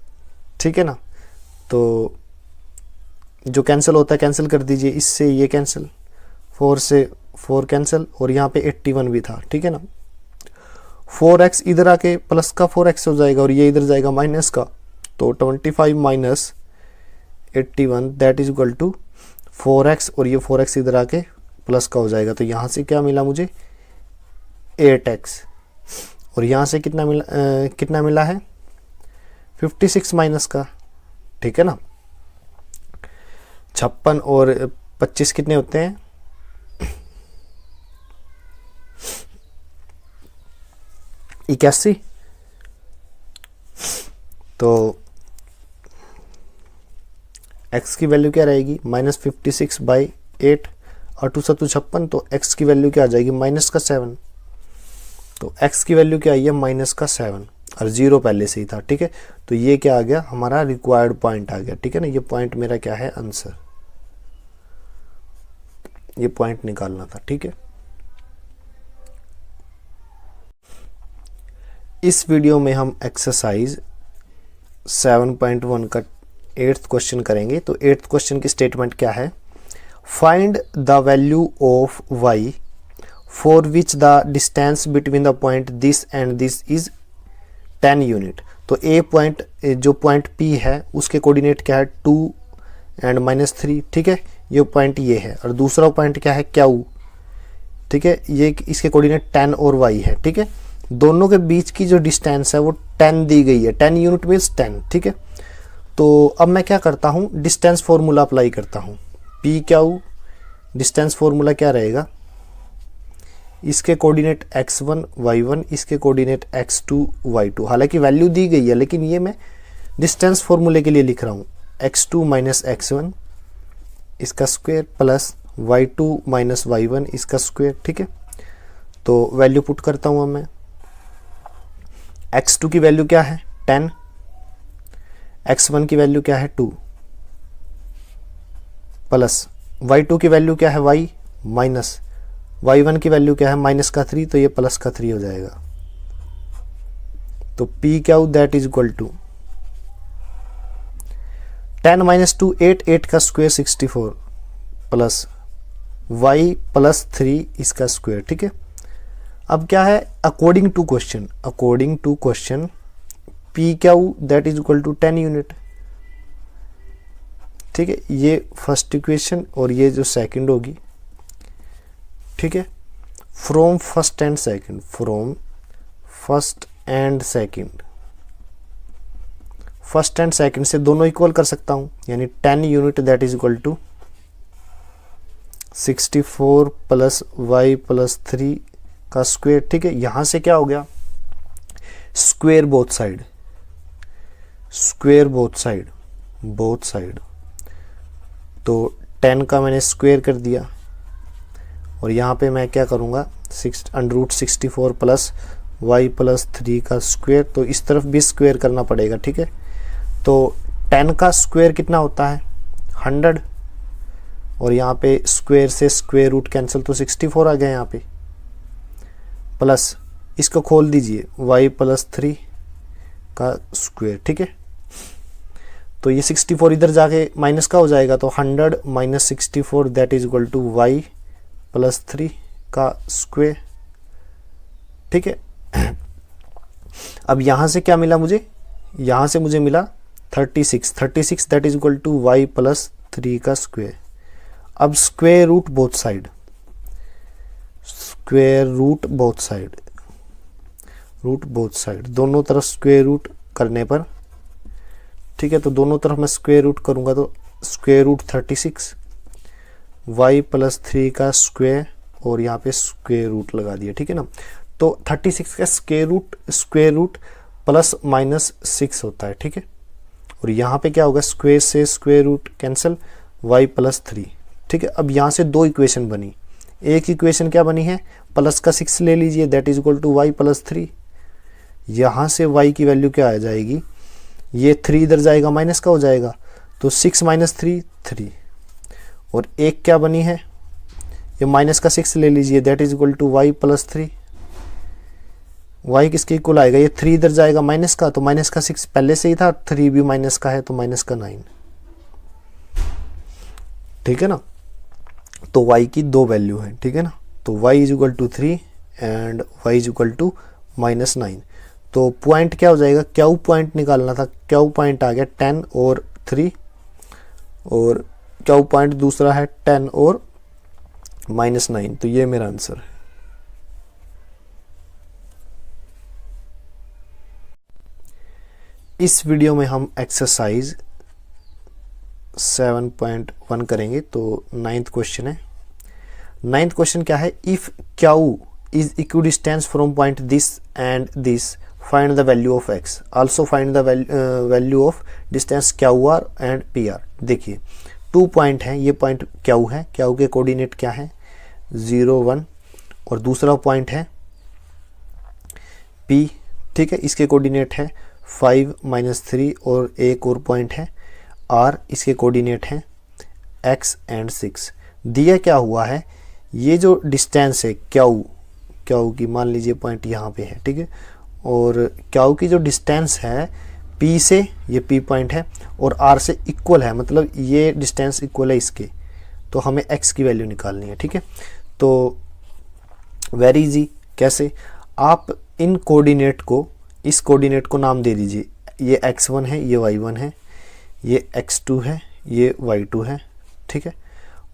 ठीक है ना। तो जो कैंसिल होता है कैंसिल कर दीजिए, इससे ये कैंसिल 4 से 4 कैंसिल और यहाँ पे 81 भी था, ठीक है ना। 4x इधर आके प्लस का 4x हो जाएगा और ये इधर जाएगा माइनस का, तो 25 minus 81 that is equal to 4x और ये 4x इधर आके प्लस का हो जाएगा, तो यहाँ से क्या मिला मुझे 8x और यहाँ से कितना मिला है 56 माइनस का, ठीक है ना। 56 और 25 कितने होते हैं 81, तो x की वैल्यू क्या रहेगी -56/8 और 2 7 56, तो x की वैल्यू क्या आ जाएगी -7, तो x की वैल्यू क्या आई है -7 और 0 पहले से ही था, ठीक है। तो ये क्या आ गया हमारा रिक्वायर्ड पॉइंट आ गया, ठीक है ना। ये पॉइंट मेरा क्या है आंसर, ये पॉइंट निकालना था, ठीक है। इस वीडियो में हम एक्सरसाइज 7.1 का 8th क्वेश्चन करेंगे। तो 8th क्वेश्चन की स्टेटमेंट क्या है, find the value of y for which the distance between the point this and this is 10 unit. तो ए पॉइंट जो पॉइंट P है उसके कोऑर्डिनेट क्या है 2 एंड -3, ठीक है, ये पॉइंट ये है, और दूसरा पॉइंट क्या है Q, ठीक है, ये इसके कोऑर्डिनेट 10 और y है, ठीक है। दोनों के बीच की जो डिस्टेंस है वो 10 दी गई है, 10 यूनिट मीन्स 10, ठीक है। तो अब मैं क्या करता हूँ डिस्टेंस फॉर्मूला अप्लाई करता हूँ, PQ डिस्टेंस फॉर्मूला क्या रहेगा, इसके कोऑर्डिनेट x1 y1 इसके कोऑर्डिनेट x2 y2, हालांकि वैल्यू दी गई है लेकिन ये मैं डिस्टेंस फॉर्मूले के लिए लिख रहा हूँ x2 माइनस x1 इसका square plus y2 minus y1 इसका स्क्वायर, ठीक है। तो वैल्यू पुट करता हूँ अब मैं, x2 की वैल्यू क्या है 10, x1 की वैल्यू क्या है 2 प्लस y2 की वैल्यू क्या है y माइनस y1 की वैल्यू क्या है -3, तो ये प्लस का 3 हो जाएगा। तो PQ that is equal to 10 - 2 8, 8 का स्क्वायर 64 प्लस y प्लस 3 इसका स्क्वायर, ठीक है। अब क्या है, according to question P Q that is equal to 10 unit. ठीक है, ये फर्स्ट इक्वेशन और ये जो सेकंड होगी। ठीक है, from first and second, first and second से दोनों इक्वल कर सकता हूं, यानी 10 unit that is equal to 64 plus y plus 3 का स्क्वायर। ठीक है, यहां से क्या हो गया, स्क्वायर बोथ साइड, तो 10 का मैंने स्क्वायर कर दिया और यहाँ पे मैं क्या करूँगा, √64 प्लस वाई प्लस 3 का स्क्वायर, तो इस तरफ भी स्क्वायर करना पड़ेगा। ठीक है, तो 10 का स्क्वायर कितना होता है 100, और यहाँ पे स्क्वायर से स्क्वायर रूट कैंसिल, तो 64 आ गया यहाँ पे, प्लस इसको खोल दीजिए वाई प्लस 3 का स्क्वायर। ठीक है, तो ये 64 इधर जाके माइनस का हो जाएगा, तो 100 minus 64 that is equal to y plus 3 का स्क्वायर। ठीक है, अब यहां से क्या मिला मुझे, यहां से मुझे मिला 36 that is equal to y plus 3 का स्क्वायर। अब स्क्वायर रूट बोथ साइड, दोनों तरफ स्क्वायर रूट करने पर, ठीक है, तो दोनों तरफ मैं स्क्वायर रूट करूंगा तो स्क्वायर रूट 36 वाई प्लस 3 का स्क्वायर और यहाँ पे स्क्वायर रूट लगा दिया। ठीक है ना, तो 36 का स्क्वायर रूट प्लस माइनस 6 होता है। ठीक है, और यहाँ पे क्या होगा, स्क्वायर से square root cancel, y plus 3। ठीक है, अब यहाँ से दो इक्वेशन बनी, एक इक्वेशन क्या बनी है, प्लस का 6 ले लीजिए that is equal to y plus 3। यहाँ से y की वैल्यू क्या आ जाएगी, ये 3 इधर जाएगा माइनस का हो जाएगा, तो 6 माइनस 3 3, और एक क्या बनी है, ये माइनस का 6 ले लीजिए that is equal to y plus 3। y किसके इक्वल आएगा, ये 3 इधर जाएगा माइनस का, तो माइनस का 6 पहले से ही था, 3 भी माइनस का है तो माइनस का 9। ठीक है ना, तो y की दो वैल्यू है। ठीक है ना, तो y is equal to 3 and y is equal to minus 9। तो पॉइंट क्या हो जाएगा, क्यू पॉइंट निकालना था, क्यू पॉइंट आ गया 10 और 3, और क्यू पॉइंट दूसरा है 10 और माइनस 9, तो ये मेरा आंसर है। इस वीडियो में हम एक्सरसाइज 7.1 करेंगे, तो 9th क्वेश्चन है। 9th क्वेश्चन क्या है, if Q is equidistance from point this and this, find the value of x, also find the value of distance QR and PR। देखिए 2 पॉइंट हैं, ये पॉइंट Q है, Q के coordinate क्या है 0 1, और दूसरा पॉइंट है P। ठीक है, इसके कोऑर्डिनेट है 5 -3, और एक और पॉइंट है R, इसके कोऑर्डिनेट हैं x एंड 6। दिया क्या हुआ है, ये जो डिस्टेंस है Q की, मान लीजिए पॉइंट यहाँ पे है। ठीक है, और Q की जो डिस्टेंस है P से, ये P पॉइंट है, और R से इक्वल है, मतलब ये डिस्टेंस इक्वल है इसके, तो हमें x की वैल्यू निकालनी है। ठीक है, तो वेरी इजी, कैसे, आप इन कोऑर्डिनेट को, इस कोऑर्डिनेट को नाम दे दीजिए, ये x1 है, ये y1 है, ये x2 है, ये y2 है। ठीक है,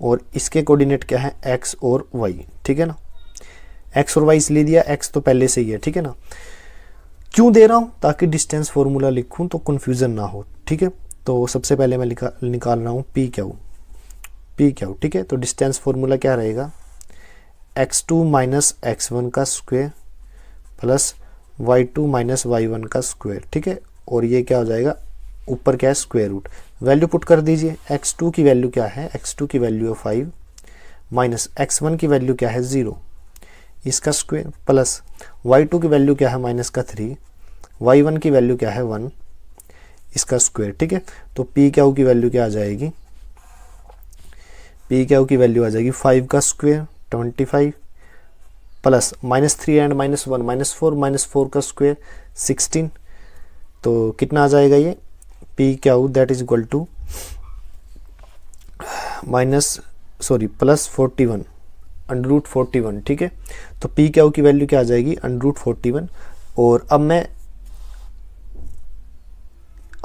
और इसके कोऑर्डिनेट क्या है x और y। ठीक है ना, x और y इसलिए दिया, x तो पहले से ही है। ठीक है ना, क्यों दे रहा हूं, ताकि डिस्टेंस फॉर्मूला लिखूं तो कंफ्यूजन ना हो। ठीक है, तो सबसे पहले मैं निकाल रहा हूं पी क्यू। ठीक है, तो डिस्टेंस फॉर्मूला क्या रहेगा, x2 माइनस x1 का square plus y2 minus y1 का स्क्वायर। ठीक है, और ये क्या हो जाएगा, ऊपर क्या है स्क्वायर रूट, वैल्यू पुट कर दीजिए। x2 की वैल्यू क्या है, x2 की वैल्यू है 5, माइनस x1 की वैल्यू क्या है 0, इसका स्क्वायर, प्लस y2 की वैल्यू क्या है माइनस का 3, y1 की वैल्यू क्या है 1, इसका स्क्वायर। ठीक है, तो पी क्यू की वैल्यू क्या आ जाएगी, पी क्यू की वैल्यू आ जाएगी 5 का स्क्वायर 25, प्लस -3 एंड -1 -4 का स्क्वायर 16, तो कितना आ जाएगा ये, P Q that is equal two plus 41 √41, ठीक है। तो पी क्यू की वैल्यू क्या आ जाएगी, √41। और अब मैं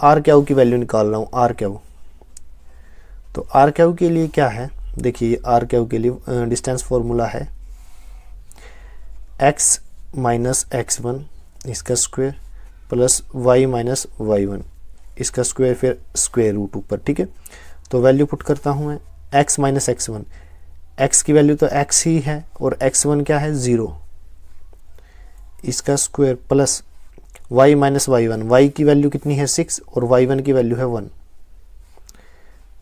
आर क्यू की वैल्यू निकाल रहा हूँ, आर क्यू। तो आर क्यू के लिए क्या है, देखिए आर क्यू के लिए डिस्टेंस फॉर्मूला है x माइनस x1 इसका square plus y minus y1 इसका स्क्वायर, फिर स्क्वायर रूट ऊपर, ठीक है। तो वैल्यू पुट करता हूँ मैं, x माइनस x1, x की वैल्यू तो x ही है और x1 क्या है 0, इसका square plus y minus y1, y की वैल्यू कितनी है 6 और y1 की वैल्यू है 1,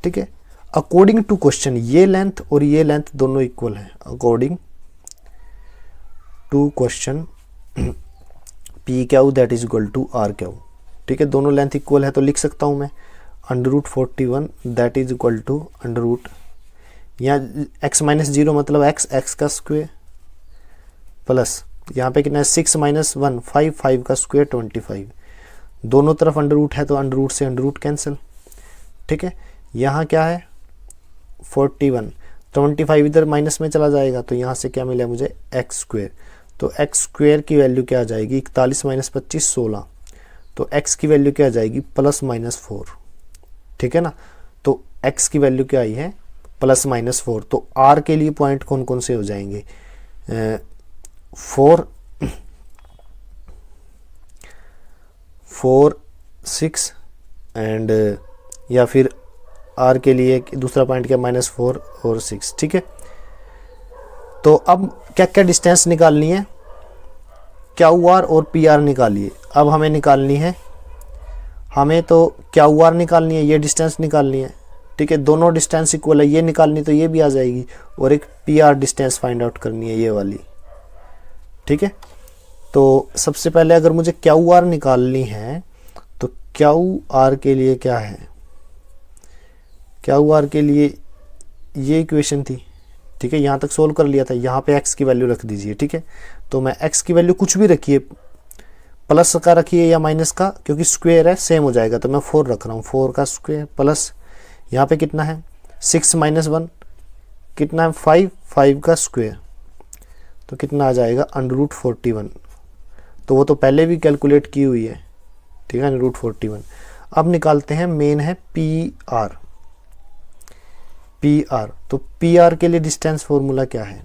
ठीक है। अकॉर्डिंग टू क्वेश्चन ये लेंथ और ये लेंथ दोनों इक्वल है, according to question P Q that is equal to R Q, ठीक है। दोनों लेंथ इक्वल है तो लिख सकता हूं मैं √41 that is equal to under यहाँ x माइनस 0 मतलब x का स्क्वायर प्लस यहाँ पे कितना है 6 माइनस 1 5 का स्क्वायर 25, दोनों तरफ अंडर है तो अंडर से अंडर कैंसिल, ठीक है। यहाँ क्या है 41, 25 इधर माइनस में चला जाएगा तो यहाँ से क्या मिला मुझे एक्स स्क्वायर। तो एक्स स्क्वायर की वैल्यू क्या आ जाएगी 41 माइनस 25 16, तो एक्स की वैल्यू क्या आ जाएगी +-4, ठीक है ना। तो एक्स की वैल्यू क्या आई है +-4। तो आर के लिए पॉइंट कौन कौन से हो जाएंगे 4 6 एंड या फिर आर के लिए दूसरा पॉइंट क्या -4 और 6, ठीक है। तो अब क्या क्या डिस्टेंस निकालनी है, क्यू आर और पी आर निकालिए। अब हमें निकालनी है, हमें तो क्यू आर निकालनी है, ये डिस्टेंस निकालनी है, ठीक है। दोनों डिस्टेंस इक्वल है, ये निकालनी तो ये भी आ जाएगी, और एक P R distance find out करनी है ये वाली, ठीक है। तो सबसे पहले अगर मुझे क्यू आर निकालनी है तो क्यू आर के लिए क्या है, क्यू आर के लिए ये इक्वेशन थी, ठीक है। यहाँ तक सोल्व कर लिया था, यहाँ पे x की वैल्यू रख दीजिए, ठीक है। तो मैं x की वैल्यू कुछ भी रखिए, प्लस का रखिए या माइनस का, क्योंकि स्क्वायर है सेम हो जाएगा, तो मैं 4 रख रहा हूँ, 4 का स्क्वायर प्लस यहाँ पे कितना है 6 माइनस 1 कितना है 5 का स्क्वायर, तो कितना आ जाएगा √41। तो वो तो पहले भी कैलकुलेट की हुई है, ठीक है, √41। अब निकालते हैं, मेन है पी आर। तो पी आर के लिए डिस्टेंस फॉर्मूला क्या है,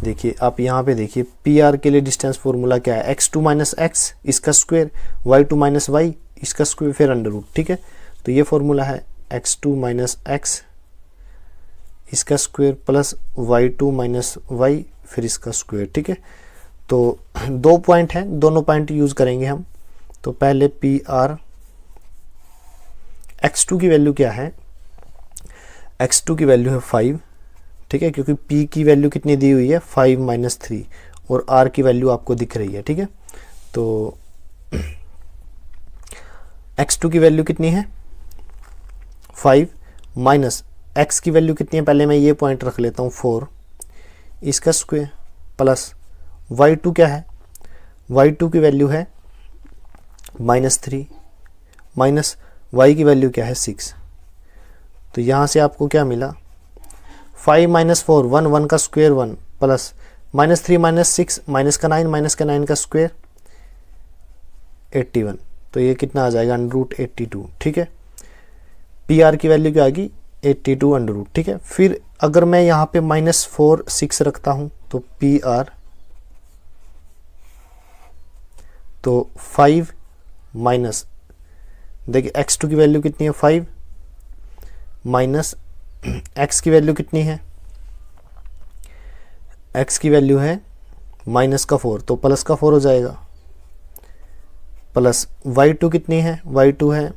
देखिए आप यहाँ पे देखिए पी आर के लिए डिस्टेंस फॉर्मूला क्या है, x2 माइनस एक्स इसका स्क्वायर, y2 माइनस वाई इसका स्क्वायर, फिर अंडर, ठीक है। तो ये फॉर्मूला है x2 माइनस एक्स इसका square plus y2 minus y फिर इसका स्क्वायर, ठीक है। तो 2 पॉइंट हैं, दोनों पॉइंट यूज करेंगे हम। तो पहले पी आर, x2 की वैल्यू क्या है, x2 की वैल्यू है 5, ठीक है, क्योंकि p की वैल्यू कितनी दी हुई है 5 माइनस 3 और r की वैल्यू आपको दिख रही है, ठीक है। तो x2 की वैल्यू कितनी है 5 माइनस x की वैल्यू कितनी है, पहले मैं ये पॉइंट रख लेता हूँ 4 इसका स्क्वायर प्लस y2 क्या है, y2 की वैल्यू है -3 माइनस y की वैल्यू क्या है 6। तो यहाँ से आपको क्या मिला 5 माइनस 4 1 का स्क्वायर 1 प्लस -3 माइनस 6 माइनस का 9 का स्क्वायर 81। तो ये कितना आ जाएगा √82, ठीक है। पी आर की वैल्यू क्या आ गई 82 अंडर, ठीक है। फिर अगर मैं यहाँ पे -4 6 रखता हूँ तो पी आर, तो 5 माइनस, देखिए x2 की वैल्यू कितनी है 5 माइनस x की वैल्यू कितनी है, x की वैल्यू है -4 तो प्लस का 4 हो जाएगा, प्लस y2 कितनी है, y2 है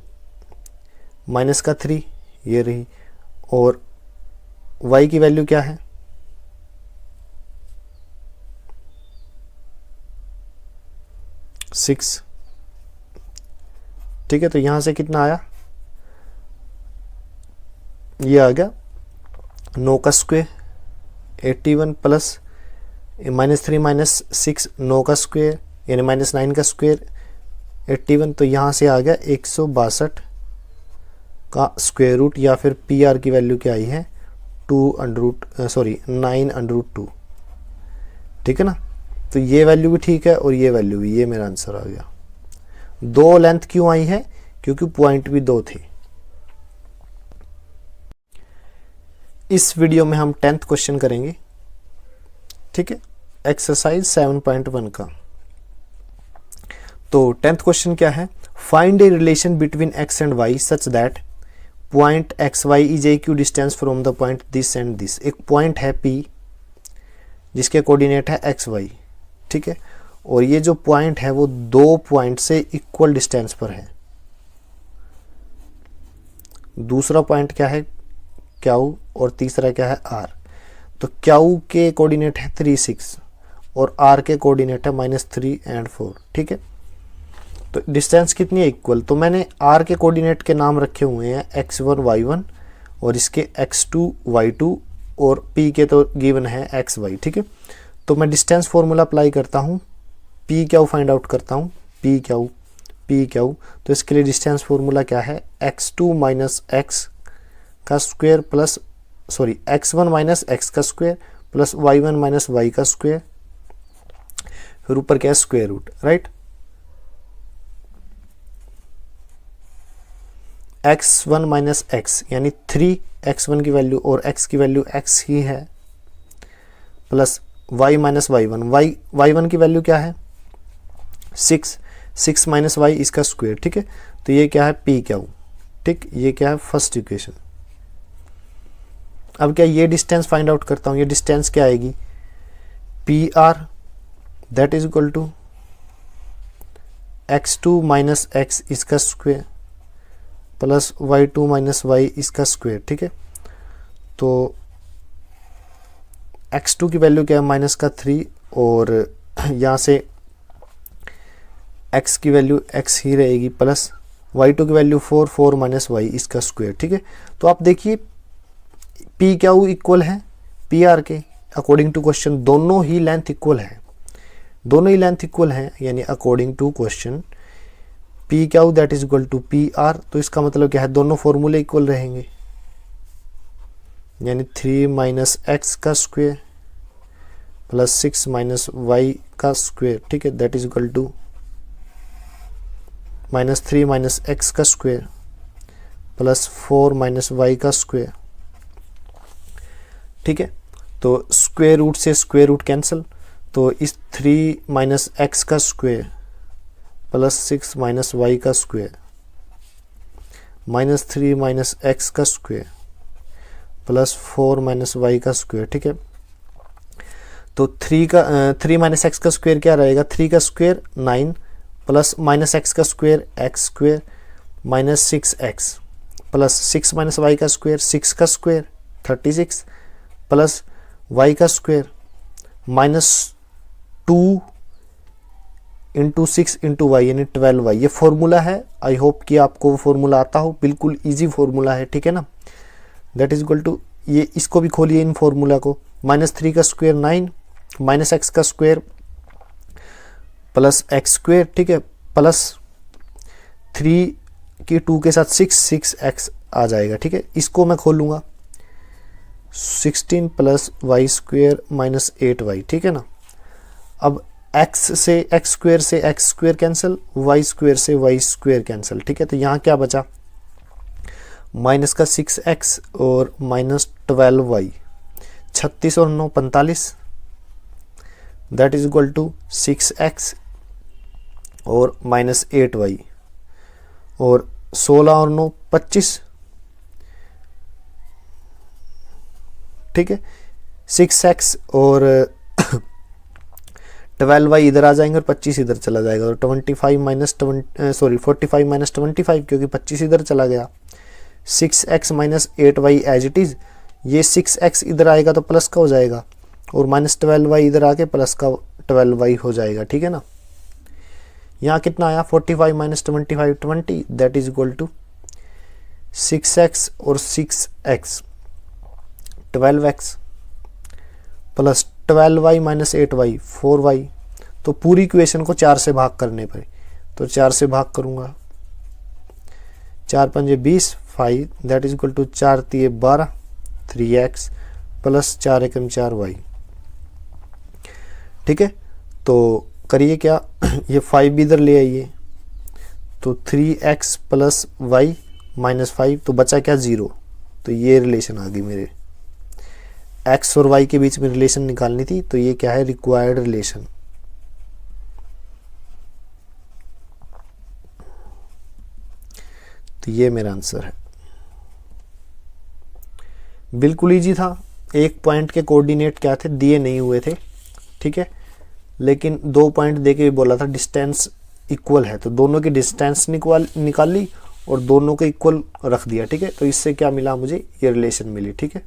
-3 ये रही, और y की वैल्यू क्या है 6, ठीक है। तो यहां से कितना आया, ये आ गया 9 का स्क्वायर 81 प्लस -3 माइनस 6 9 का स्क्वायर यानी -9 का स्क्वायर 81। तो यहाँ से आ गया 162 का स्क्वायर रूट, या फिर पी आर की वैल्यू क्या आई है 9√2, ठीक है ना। तो ये वैल्यू भी ठीक है और ये वैल्यू भी, ये मेरा आंसर आ गया। 2 लेंथ क्यों आई है? क्योंकि पॉइंट भी 2 थे। इस वीडियो में हम 10th क्वेश्चन करेंगे, ठीक है, एक्सरसाइज 7.1 का। तो 10th क्वेश्चन क्या है? Find a relation between x and y such that point x y is equi distance from the point this and this. एक पॉइंट है P जिसके कोऑर्डिनेट है एक्स वाई, ठीक है, और ये जो पॉइंट है वो 2 पॉइंट से इक्वल डिस्टेंस पर है। दूसरा पॉइंट क्या है? क्यू, और तीसरा क्या है? R। तो क्यू के कोऑर्डिनेट है 3, 6 और R के कोऑर्डिनेट है -3 और 4, ठीक है। तो डिस्टेंस कितनी है? इक्वल। तो मैंने R के कोऑर्डिनेट के नाम रखे हुए हैं x1 y1 और इसके x2 y2 और P के तो गिवन है xy, ठीक है। तो मैं डिस्टेंस फॉर्मूला अप्लाई करता हूँ, P क्यू फाइंड आउट करता हूँ, P क्यू। तो इसके लिए डिस्टेंस फॉर्मूला क्या है? x2 माइनस x का square plus x1 minus x का square plus y1 minus y का स्क्वायर, फिर ऊपर क्या है? Square root, right. x1 minus x यानी 3x1 की वैल्यू और x की वैल्यू x ही है, plus y minus y1, y1 की वैल्यू क्या है? 6 माइनस y इसका स्क्वायर, ठीक है। तो ये क्या है? P क्यू, ठीक। ये क्या है? First equation. अब क्या ये डिस्टेंस फाइंड आउट करता हूँ। ये डिस्टेंस क्या आएगी? PR that is equal to x2 minus x इसका square plus y2 minus y इसका स्क्वायर, ठीक है। तो x2 की वैल्यू क्या है? माइनस का 3 और यहाँ से x की वैल्यू x ही रहेगी प्लस y2 की वैल्यू 4 माइनस y इसका स्क्वायर, ठीक है। तो आप देखिए P क्यू इक्वल है PR के अकॉर्डिंग टू क्वेश्चन, दोनों ही लेंथ इक्वल है, यानी according to question P Q that is equal to PR। तो इसका मतलब क्या है? दोनों फॉर्मूले इक्वल रहेंगे, यानी 3 माइनस x का स्क्वायर प्लस 6 माइनस y का स्क्वायर, ठीक है, that is equal to -3 minus x का स्क्वायर प्लस 4 माइनस y का स्क्वायर, ठीक है। तो स्क्वायर रूट से स्क्वायर रूट कैंसिल, तो इस 3 माइनस x का स्क्वायर प्लस 6 माइनस y का स्क्वायर -3 माइनस x का स्क्वायर प्लस 4 माइनस y का स्क्वायर, ठीक है। तो 3 माइनस x का स्क्वायर क्या रहेगा? 3 का स्क्वायर 9 प्लस माइनस x का square x square minus 6x plus 6 minus y का स्क्वायर 6 का स्क्वायर 36 प्लस y का स्क्वायर -2 इंटू 6 इंटू वाई यानी 12y। ये फॉर्मूला है, आई होप कि आपको वो फॉर्मूला आता हो, बिल्कुल इजी फॉर्मूला है, ठीक है ना। दैट इज इक्वल टू, ये इसको भी खोलिए इन फॉर्मूला को, -3 का स्क्वायर 9 माइनस x का स्क्वायर प्लस x स्क्वायर, ठीक है, प्लस 3 की 2 के साथ 6x आ जाएगा, ठीक है। इसको मैं खोलूंगा 16 plus Y square minus 8y, ठीक है ना। अब x से x square cancel, y square से y स्क्वायर कैंसिल, ठीक है। तो यहाँ क्या बचा? माइनस का 6x और माइनस 12y, 36 और 9 45, that is equal to 6x और माइनस 8y और 16 और 9 25, ठीक है। 6x और 12y इधर आ जाएंगे और 25 इधर चला जाएगा और 45 माइनस 45 माइनस 25 क्योंकि 25 इधर चला गया। 6x minus 8y as it is, ये 6x इधर आएगा तो प्लस का हो जाएगा और माइनस 12y इधर आके प्लस का 12y हो जाएगा, ठीक है ना। यहाँ कितना आया? 45 minus 25 20, that is equal to 6x और 6x 12x plus 12y minus 8y 4y। तो पूरी इक्वेशन को 4 से भाग करने पर, तो 4 से भाग करूंगा, 4 पंजे 20 5, that is equal to 4 3 12 3x plus 4 एकम 4 वाई। ठीक है, तो करिए क्या, ये 5 इधर ले आइए, तो 3x प्लस वाई माइनस 5, तो बचा क्या 0। तो ये रिलेशन आ गई मेरे, x और y के बीच में रिलेशन निकालनी थी, तो ये क्या है, रिक्वायर्ड रिलेशन। तो ये मेरा आंसर है। बिल्कुल इजी था। एक पॉइंट के कोऑर्डिनेट क्या थे, दिए नहीं हुए थे, ठीक है, लेकिन 2 पॉइंट देके बोला था डिस्टेंस इक्वल है, तो दोनों की डिस्टेंस निकाल ली और दोनों को इक्वल रख दिया। ठीक है, तो इससे क्या मिला मुझे, ये रिलेशन मिली। ठीक है।